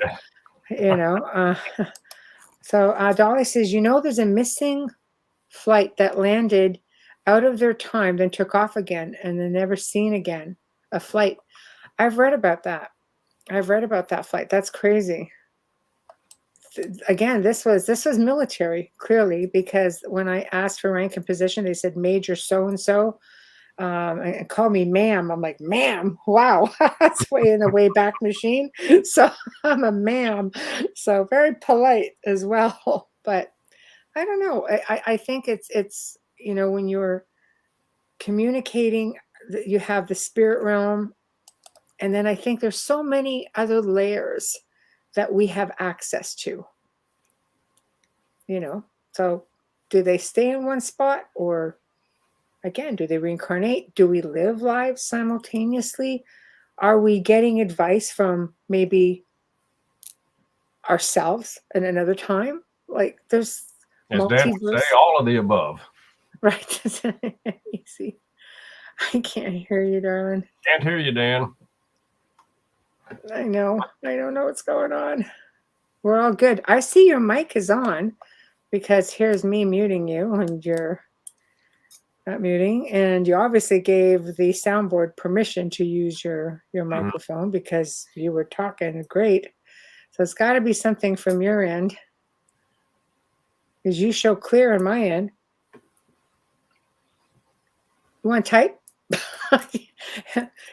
So Dolly says, there's a missing flight that landed out of their time, then took off again, and then never seen again. A flight. I've read about that. Flight. That's crazy. Again, this was military, clearly, because when I asked for rank and position, they said Major so-and-so, and call me ma'am. I'm like, ma'am? Wow, that's way in the way back machine. So I'm a ma'am. So very polite as well. But I don't know. I think it's when you're communicating, you have the spirit realm. And then I think there's so many other layers that we have access to. So do they stay in one spot, or again, do they reincarnate? Do we live lives simultaneously? Are we getting advice from maybe ourselves in another time? Like there's As Dan would say, all of the above. Right. Easy. I can't hear you, darling. Can't hear you, Dan. I know. I don't know what's going on. We're all good. I see your mic is on, because here's me muting you and you're not muting. And you obviously gave the soundboard permission to use your microphone because you were talking great. So it's got to be something from your end, because you show clear on my end. You want to type?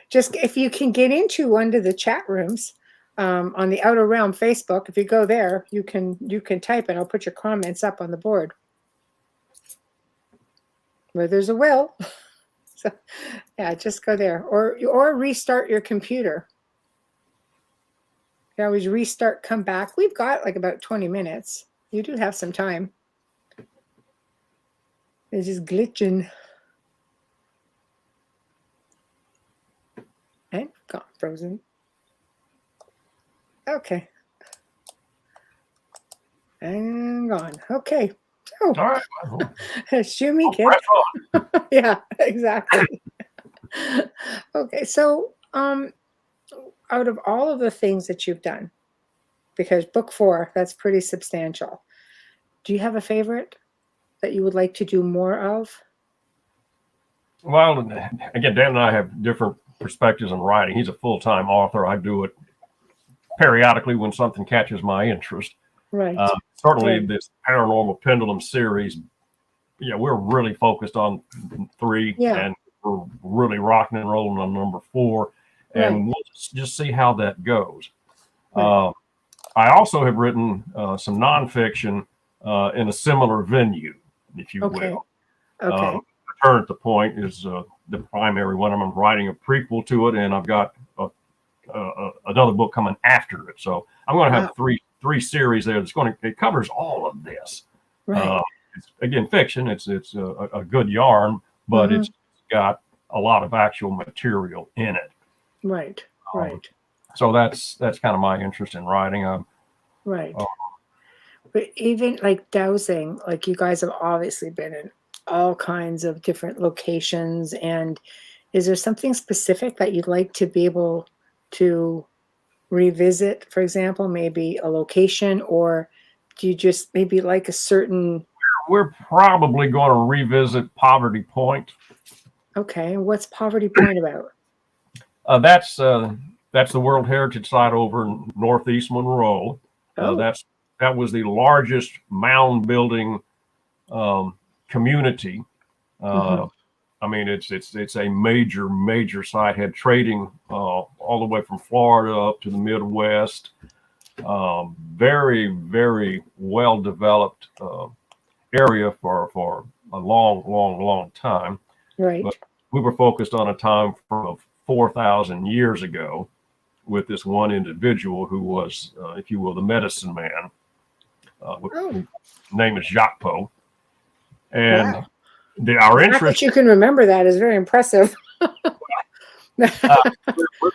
Just if you can get into one of the chat rooms on the Outer Realm Facebook, if you go there, you can type and I'll put your comments up on the board. Where there's a will. So yeah, just go there, or restart your computer. You always restart, come back. We've got like about 20 minutes. You do have some time. It's just glitching. And gone, frozen. Okay. And gone. Okay. So, all right. Shoo me, kid. Yeah, exactly. Okay, so out of all of the things that you've done, because book 4, that's pretty substantial, do you have a favorite that you would like to do more of? Well, again, Dan and I have different perspectives on writing. He's a full-time author. I do it periodically when something catches my interest. Right. Certainly this Paranormal Pendulum series, we're really focused on 3, and we're really rocking and rolling on number 4, and we'll just see how that goes. Right. I also have written some nonfiction in a similar venue, if you will. Okay. The Point is the primary one. I'm writing a prequel to it, and I've got another book coming after it. So I'm going to have three series there. It covers all of this. Right. It's, again, fiction. It's a good yarn, but it's got a lot of actual material in it. Right. Right. So that's kind of my interest in writing. Right. But even like dowsing, like you guys have obviously been in all kinds of different locations, and is there something specific that you'd like to be able to revisit, for example, maybe a location, or do you just maybe like a certain? We're probably going to revisit Poverty Point. Okay, what's Poverty Point about? That's the World Heritage Site over in Northeast Monroe. Oh. That was the largest mound building community. I mean, it's a major site. Had trading all the way from Florida up to the Midwest. Very well developed area for a long time. Right. But we were focused on a time from 4,000 years ago with this one individual who was, if you will, the medicine man. His name is Jacques. And wow. Our The fact interest. that you can remember that is very impressive. We're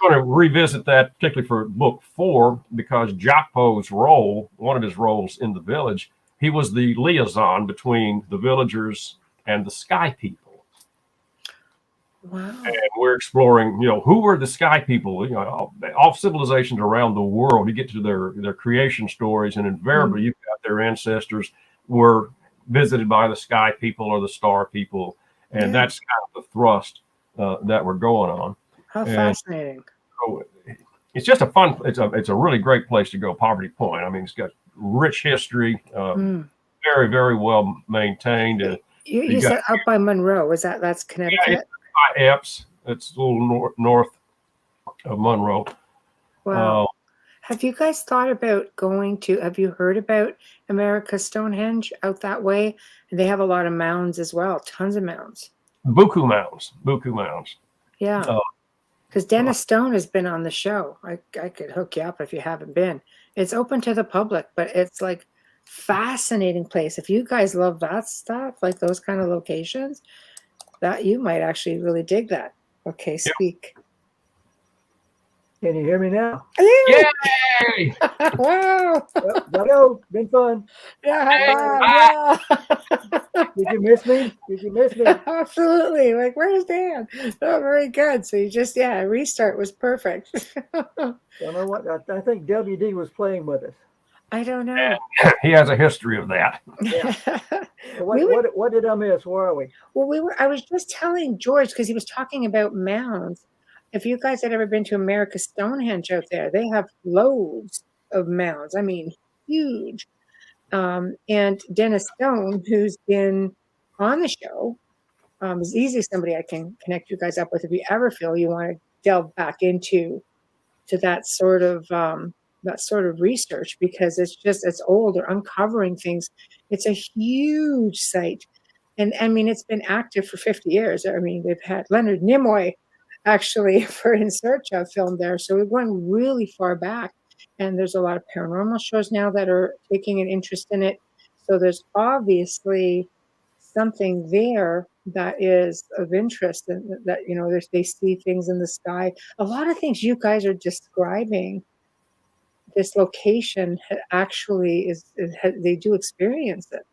going to revisit that, particularly for book 4, because Jacques' role, one of his roles in the village, he was the liaison between the villagers and the sky people. Wow. And we're exploring, who were the sky people? All civilizations around the world. You get to their creation stories, and invariably you've got their ancestors were visited by the sky people or the star people, and that's kind of the thrust that we're going on. How fascinating! So it's just a fun. It's a really great place to go. Poverty Point. I mean, it's got rich history, very well maintained. You said up by Monroe. That's Connecticut? Yeah, it's by Epps. It's a little north of Monroe. Wow. Have you guys thought about have you heard about America's Stonehenge out that way? And they have a lot of mounds as well, tons of mounds. Buku mounds. Yeah. Because Dennis Stone has been on the show. I could hook you up if you haven't been. It's open to the public, but it's like fascinating place. If you guys love that stuff, like those kind of locations, that you might actually really dig that. Okay, speak. Can you hear me now? Yay! Wow. Gotta go. Been fun. Yeah, Did you miss me? Absolutely. Like, where's Dan? Oh, very good. So you just, restart was perfect. Don't know what. I think WD was playing with us. I don't know. He has a history of that. Yeah. So what did I miss? Where are we? Well, I was just telling George, because he was talking about mounds. If you guys had ever been to America's Stonehenge out there, they have loads of mounds. I mean, huge. And Dennis Stone, who's been on the show, is easily somebody I can connect you guys up with if you ever feel you want to delve back into that sort of research, because it's old. They're uncovering things. It's a huge site, and I mean it's been active for 50 years. I mean they've had Leonard Nimoy actually for In Search of filmed there, so we're going really far back. And there's a lot of paranormal shows now that are taking an interest in it. So there's obviously something there that is of interest, and that they see things in the sky. A lot of things you guys are describing. This location actually they do experience it.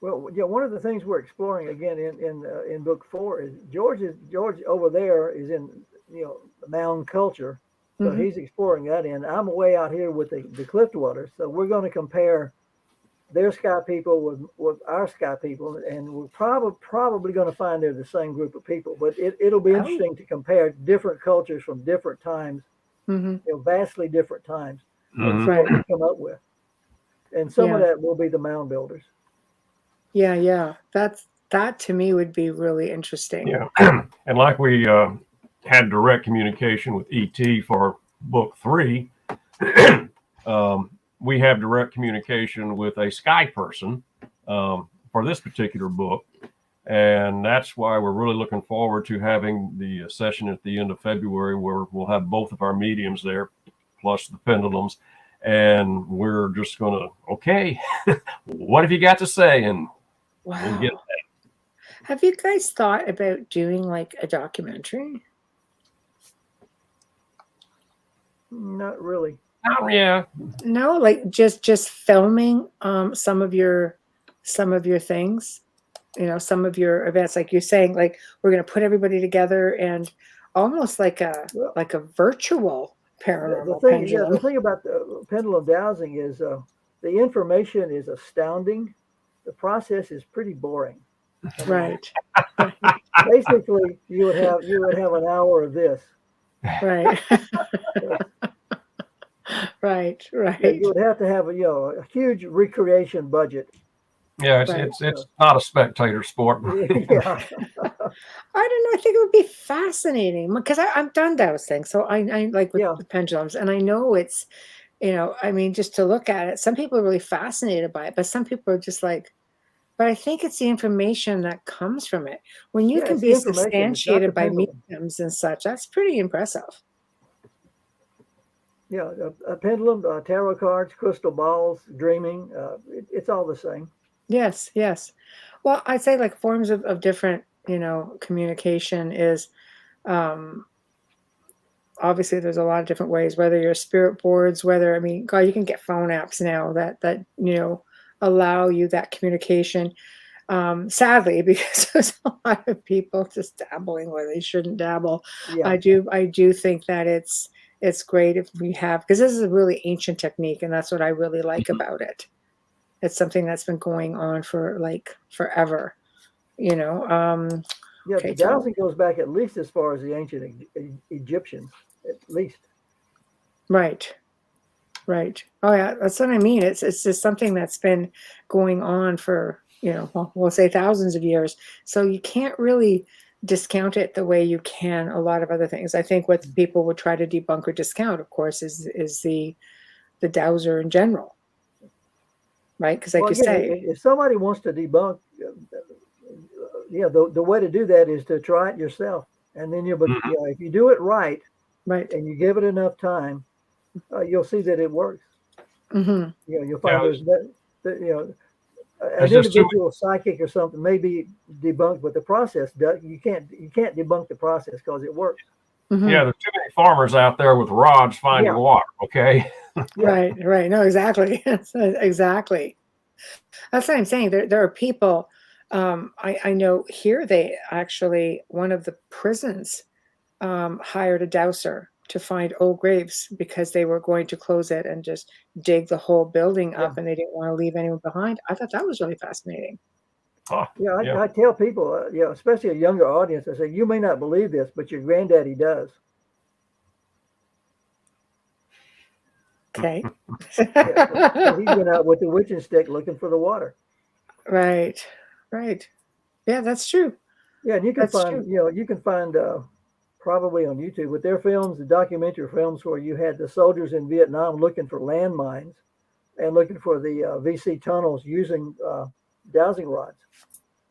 Well, one of the things we're exploring again in book 4 is George over there is in the mound culture. So he's exploring that end. I'm way out here with the cliff dwellers. So we're going to compare their sky people with our sky people, and we're probably going to find they're the same group of people. But it'll be interesting to compare different cultures from different times, vastly different times, and see what we come up with. And some of that will be the mound builders. Yeah. That to me would be really interesting. Yeah, and like we had direct communication with ET for book 3. We have direct communication with a sky person for this particular book, and that's why we're really looking forward to having the session at the end of February, where we'll have both of our mediums there, plus the pendulums, and we're just going to, what have you got to say? And we'll get that. Have you guys thought about doing like a documentary? Not really. Oh, yeah. No, like just filming some of your things, some of your events. Like you're saying, like we're going to put everybody together, and almost like a Well, virtual the paranormal thing, yeah, the pendulum. thing about the pendulum dowsing is the information is astounding. The process is pretty boring. I mean, Right. Right. basically, you would have an hour of this. Right. But, Right. yeah, you Right. would have to have a huge recreation budget. Yeah, Right. it's not a spectator sport. Yeah, I don't know. I think it would be fascinating because I've done those things. So I like with yeah, the pendulums, and I know it's, I mean, just to look at it, some people are really fascinated by it, but some people are just like, but I think it's the information that comes from it. When you yeah. can It's the be information. It's not the substantiated by pendulum. mediums and such, that's pretty impressive. Yeah, a pendulum, tarot cards, crystal balls, dreaming. It's all the same. Yes, yes. Well, I'd say like forms of different, communication is um obviously there's a lot of different ways, whether you're spirit boards, whether I mean, God, you can get phone apps now that allow you that communication. Sadly, because there's a lot of people just dabbling where they shouldn't dabble. Yeah, I do think that it's great if we have, because this is a really ancient technique, and that's what I really like about it. It's something that's been going on for like forever, you know. yeah. The Okay, so dowsing goes back at least as far as the ancient Egyptians, at least. right. Right. Oh yeah, that's what I mean. It's just something that's been going on for, well, we'll say thousands of years. So you can't really discount it the way you can a lot of other things. I think what people would try to debunk or discount, of course, is the dowser in general, right? Because like Well, you again, say, if somebody wants to debunk, yeah, the way to do that is to try it yourself, and then Mhm. if you do it right right. and you give it enough time, you'll see that it works. Hmm. You'll Yeah, find an there's just too individual psychic or something may be debunked, but the process does. You can't debunk the process because it works. Hmm. yeah, there's too many farmers out there with rods finding Yeah, water. Okay. yeah, Right, right. No, exactly. Exactly. That's what I'm saying. There are people. I know here they actually one of the prisons hired a dowser to find old graves because they were going to close it and just dig the whole building yeah, up, and they didn't want to leave anyone behind. I thought that was really fascinating. Oh, yeah. yeah. I tell people, especially a younger audience, I say you may not believe this, but your granddaddy does. Okay. Yeah, 'cause he went out with the witching stick looking for the water. Right. Right. Yeah, that's true. Yeah, and That's true. you can find probably on YouTube with their films, the documentary films where you had the soldiers in Vietnam looking for landmines and looking for the VC tunnels using dowsing rods.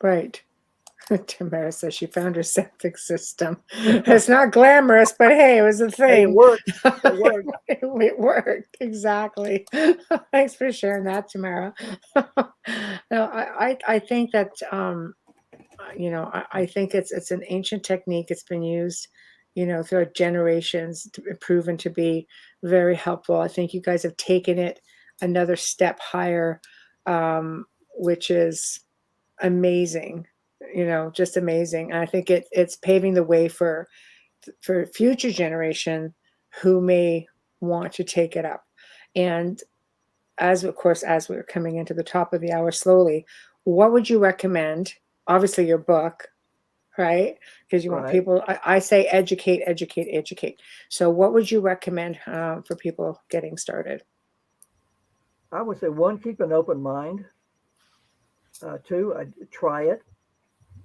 Right. Tamara says she found her septic system. It's not glamorous, but hey, it was a Hey, it thing. worked. It worked. It worked exactly. Thanks for sharing that, Tamara. No, I think that I think it's an ancient technique. It's been used, throughout generations, proven to be very helpful. I think you guys have taken it another step higher, which is amazing. Just amazing. And I think it's paving the way for future generation who may want to take it up. And of course, as we're coming into the top of the hour slowly, what would you recommend? Obviously, your book, right? Because you want Right. people, I say educate, educate, educate. So, what would you recommend for people getting started? I would say one, keep an open mind. Two, try it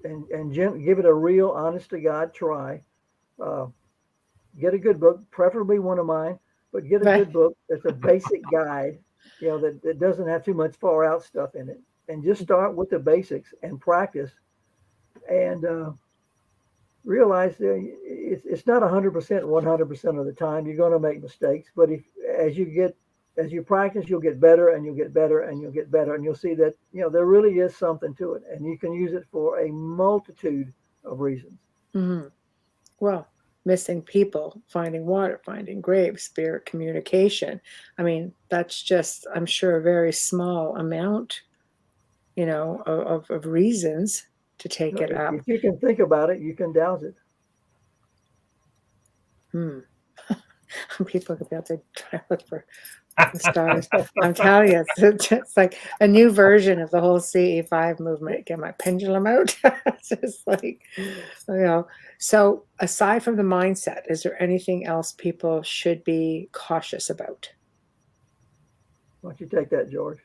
and give it a real, honest to God try. Uh, get a good book, preferably one of mine, but get a Right. good book that's a basic guide, that doesn't have too much far out stuff in it. And just start with the basics and practice and realize that it's not 100%, 100% of the time. You're going to make mistakes, but as you practice, you'll get better and you'll get better and you'll get better. And you'll see that, there really is something to it and you can use it for a multitude of reasons. Hmm. Well, missing people, finding water, finding graves, spirit communication. I mean, that's just, I'm sure, a very small amount, of reasons to take it up. If you can think about it, you can douse it. People could be out there trying to look for the stars. I'm telling you, it's like a new version of the whole CE5 movement. Get my pendulum out. It's just like, So aside from the mindset, is there anything else people should be cautious about? Why don't you take that, George?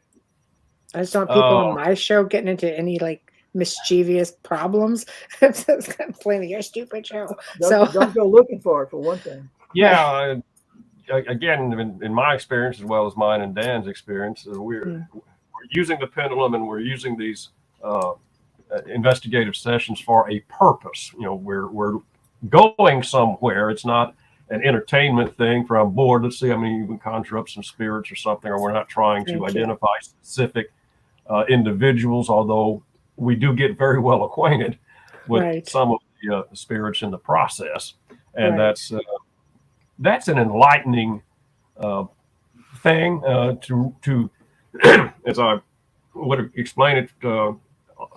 I just don't want people on my show getting into any like mischievous problems. It's kind of playing your stupid show. Don't go looking for it, for one thing. Yeah. Again, in my experience, as well as mine and Dan's experience, we're using the pendulum and we're using these investigative sessions for a purpose. We're going somewhere. It's not an entertainment thing for I'm bored. Let's see how many you can conjure up some spirits or something. Or we're not trying to identify specific individuals, although we do get very well acquainted with some of the spirits in the process, and that's an enlightening thing to as I would explain it,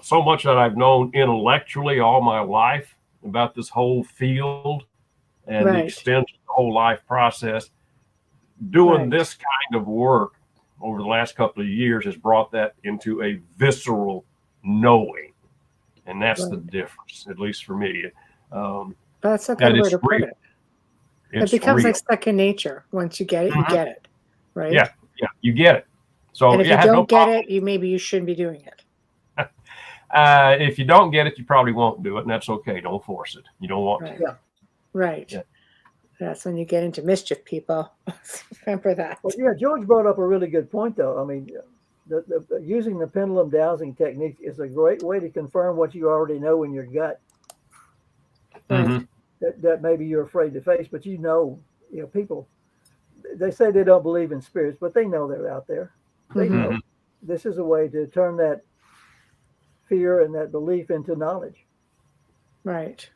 so much that I've known intellectually all my life about this whole field and the extent of the whole life process. Doing this kind of work over the last couple of years has brought that into a visceral knowing, and that's the difference, at least for me. That's a good way to put it. It becomes real. like second nature. Once you get it, you get it, right? Yeah, you get it. So and if you don't get it, maybe you shouldn't be doing it. If you don't get it, you probably won't do it, and that's okay. Don't force it. You don't want to. Yeah. Right. Yeah. That's when you get into mischief, people. Remember that. Well, yeah, George brought up a really good point, though. I mean, using the pendulum dowsing technique is a great way to confirm what you already know in your gut. Mm-hmm. That maybe you're afraid to face, but people, they say they don't believe in spirits, but they know they're out there. They know. This is a way to turn that fear and that belief into knowledge. Right.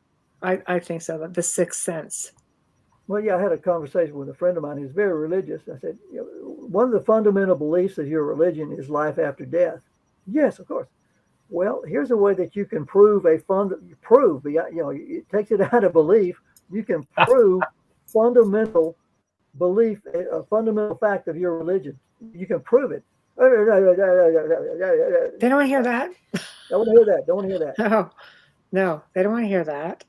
I think so. The sixth sense. Well, yeah, I had a conversation with a friend of mine who's very religious. I said, one of the fundamental beliefs of your religion is life after death. Yes, of course. Well, here's a way that you can prove it takes it out of belief. You can prove fundamental belief, a fundamental fact of your religion. You can prove it. They don't want to hear that. Don't want to hear that. Don't want to hear that. No, they don't want to hear that.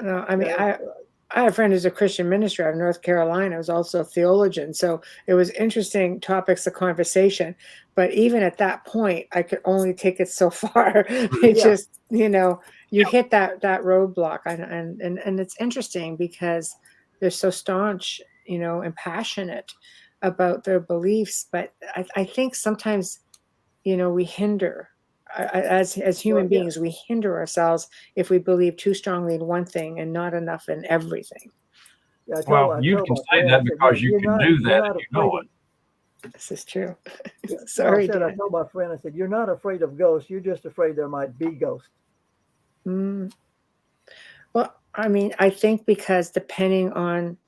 No, I mean, I had a friend who's a Christian minister out of North Carolina, who's also a theologian. So it was interesting topics of conversation. But even at that point, I could only take it so far. It just, you hit that roadblock. And it's interesting because they're so staunch, and passionate about their beliefs. But I think sometimes, we hinder. As human beings, we hinder ourselves if we believe too strongly in one thing and not enough in everything. Yeah, you can say that because you can do that and you know it. This is true. Sorry, I told my friend, I said, you're not afraid of ghosts. You're just afraid there might be ghosts. Well, I mean, I think because depending on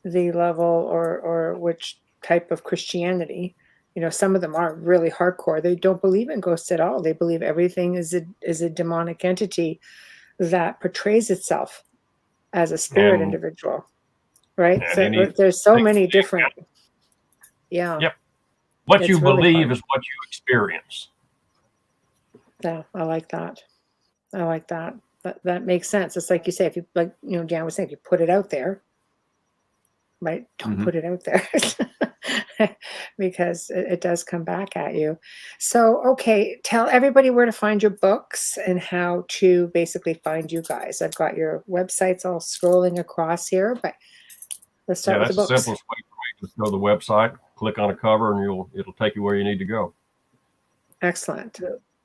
the level or which type of Christianity, some of them are really hardcore. They don't believe in ghosts at all. They believe everything is a demonic entity that portrays itself as a spirit individual, right? So there's so many different. Yeah. Yep. What you believe is what you experience. Yeah, I like that. That makes sense. It's like you say, if you Jan was saying, if you put it out there, right? Don't put it out there. Because it does come back at you. So, okay, tell everybody where to find your books and how to basically find you guys. I've got your websites all scrolling across here, but let's start with the books. That's the simplest way for me. Just go to the website, click on a cover, and it'll take you where you need to go. Excellent.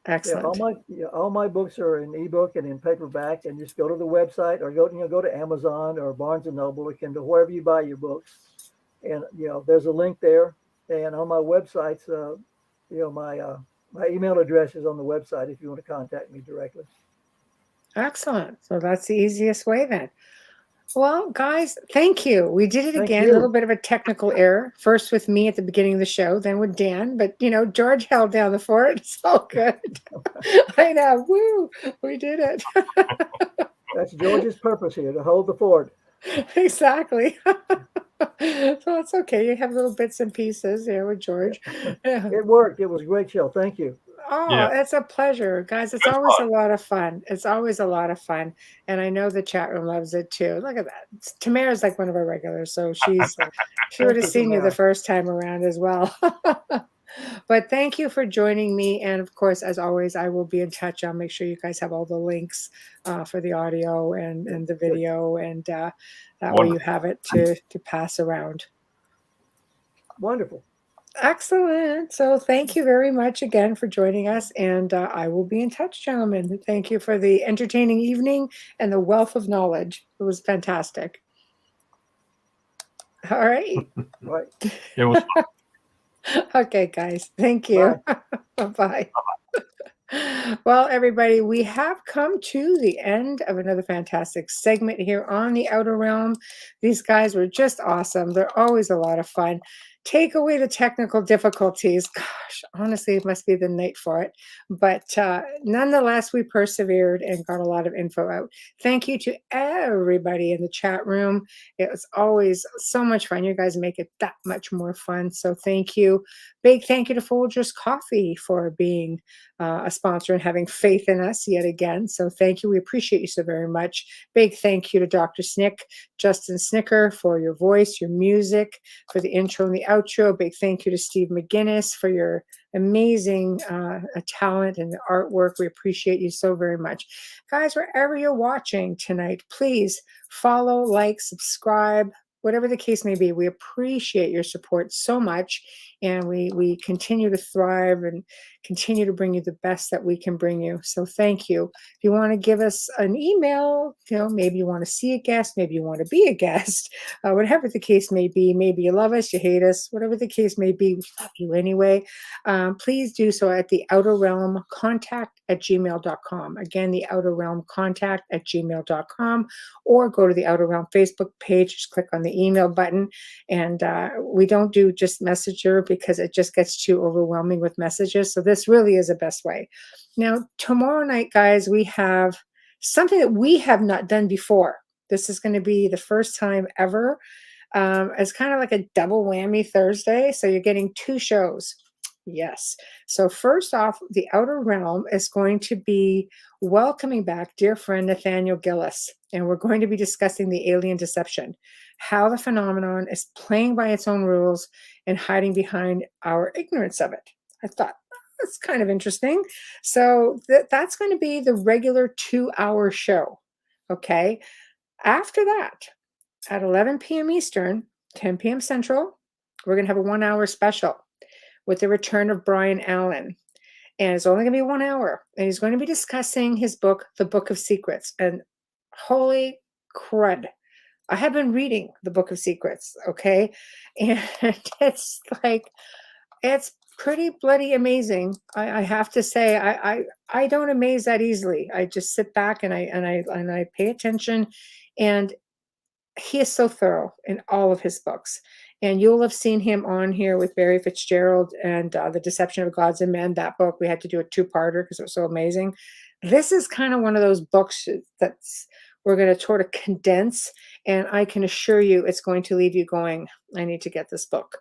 Excellent. Yeah, all my books are in ebook and in paperback, and just go to the website or go to Amazon or Barnes and Noble or Kindle, wherever you buy your books. And there's a link there, and on my websites, my email address is on the website if you want to contact me directly. Excellent. So that's the easiest way then. Well, guys, thank you. We did it again. A little bit of a technical error. First with me at the beginning of the show, then with Dan. But George held down the fort. It's all good. I know. Woo! We did it. That's George's purpose here, to hold the fort. Exactly. So it's okay. You have little bits and pieces there with George. Yeah. It worked. It was a great show. Thank you. Oh, Yeah, it's a pleasure, guys. It's good always fun. a lot of fun. It's always a lot of fun. And I know the chat room loves it too. Look at that. Tamara's like one of our regulars. So she would Thank have you, seen you the Tamara. first time around as well. But thank you for joining me. And of course, as always, I will be in touch. I'll make sure you guys have all the links for the audio and the Good. video. And that way you Wonderful. have it to pass around. Wonderful. Excellent. So thank you very much again for joining us. And I will be in touch, gentlemen. Thank you for the entertaining evening and the wealth of knowledge. It was fantastic. All right. Right. It was Okay, guys. Thank you. Bye. Bye-bye. Well, everybody, we have come to the end of another fantastic segment here on the Outer Realm. These guys were just awesome. They're always a lot of fun. Take away the technical difficulties. Gosh, honestly, it must be the night for it. But nonetheless, we persevered and got a lot of info out. Thank you to everybody in the chat room. It was always so much fun. You guys make it that much more fun. So thank you. Big thank you to Folgers Coffee for being a sponsor and having faith in us yet again. So thank you. We appreciate you so very much. Big thank you to Dr. Snick, Justin Snicker, for your voice, your music, for the intro and the outro. Big thank you to Steve McGinnis for your amazing talent and the artwork. We appreciate you so very much. Guys, wherever you're watching tonight, please follow, like, subscribe, whatever the case may be. We appreciate your support so much. And we continue to thrive and continue to bring you the best that we can bring you. So thank you. If you want to give us an email, maybe you want to see a guest, maybe you want to be a guest, whatever the case may be. Maybe you love us, you hate us, whatever the case may be, we love you anyway. Please do so at the Outer Realm contact@gmail.com. Again, the Outer Realm contact@gmail.com, or go to the Outer Realm Facebook page, just click on the email button. And we don't do just Messenger because it just gets too overwhelming with messages. So this really is the best way. Now, tomorrow night, guys, we have something that we have not done before. This is going to be the first time ever. It's kind of like a double whammy Thursday. So you're getting two shows. Yes. So first off, the Outer Realm is going to be welcoming back dear friend Nathaniel Gillis. And we're going to be discussing the alien deception, how the phenomenon is playing by its own rules and hiding behind our ignorance of it. I thought that's kind of interesting. So that's going to be the regular 2-hour show. Okay. After that, at 11 p.m. Eastern, 10 p.m. Central, we're going to have a 1-hour special with the return of Brian Allen. And it's only going to be 1 hour. And he's going to be discussing his book, The Book of Secrets. And holy crud, I have been reading The Book of Secrets, okay? And it's like, it's pretty bloody amazing. I have to say, I don't amaze that easily. I just sit back and I pay attention. And he is so thorough in all of his books. And you'll have seen him on here with Barry Fitzgerald and The Deception of Gods and Men. That book, we had to do a 2-parter because it was so amazing. This is kind of one of those books that's we're going to sort of condense. And I can assure you it's going to leave you going, I need to get this book.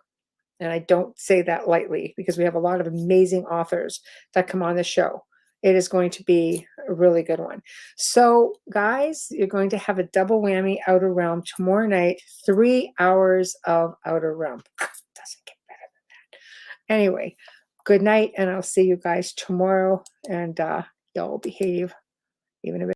And I don't say that lightly because we have a lot of amazing authors that come on the show. It is going to be a really good one. So, guys, you're going to have a double whammy Outer Realm tomorrow night, 3 hours of Outer Realm. Doesn't get better than that. Anyway, good night, and I'll see you guys tomorrow. And y'all behave even a bit.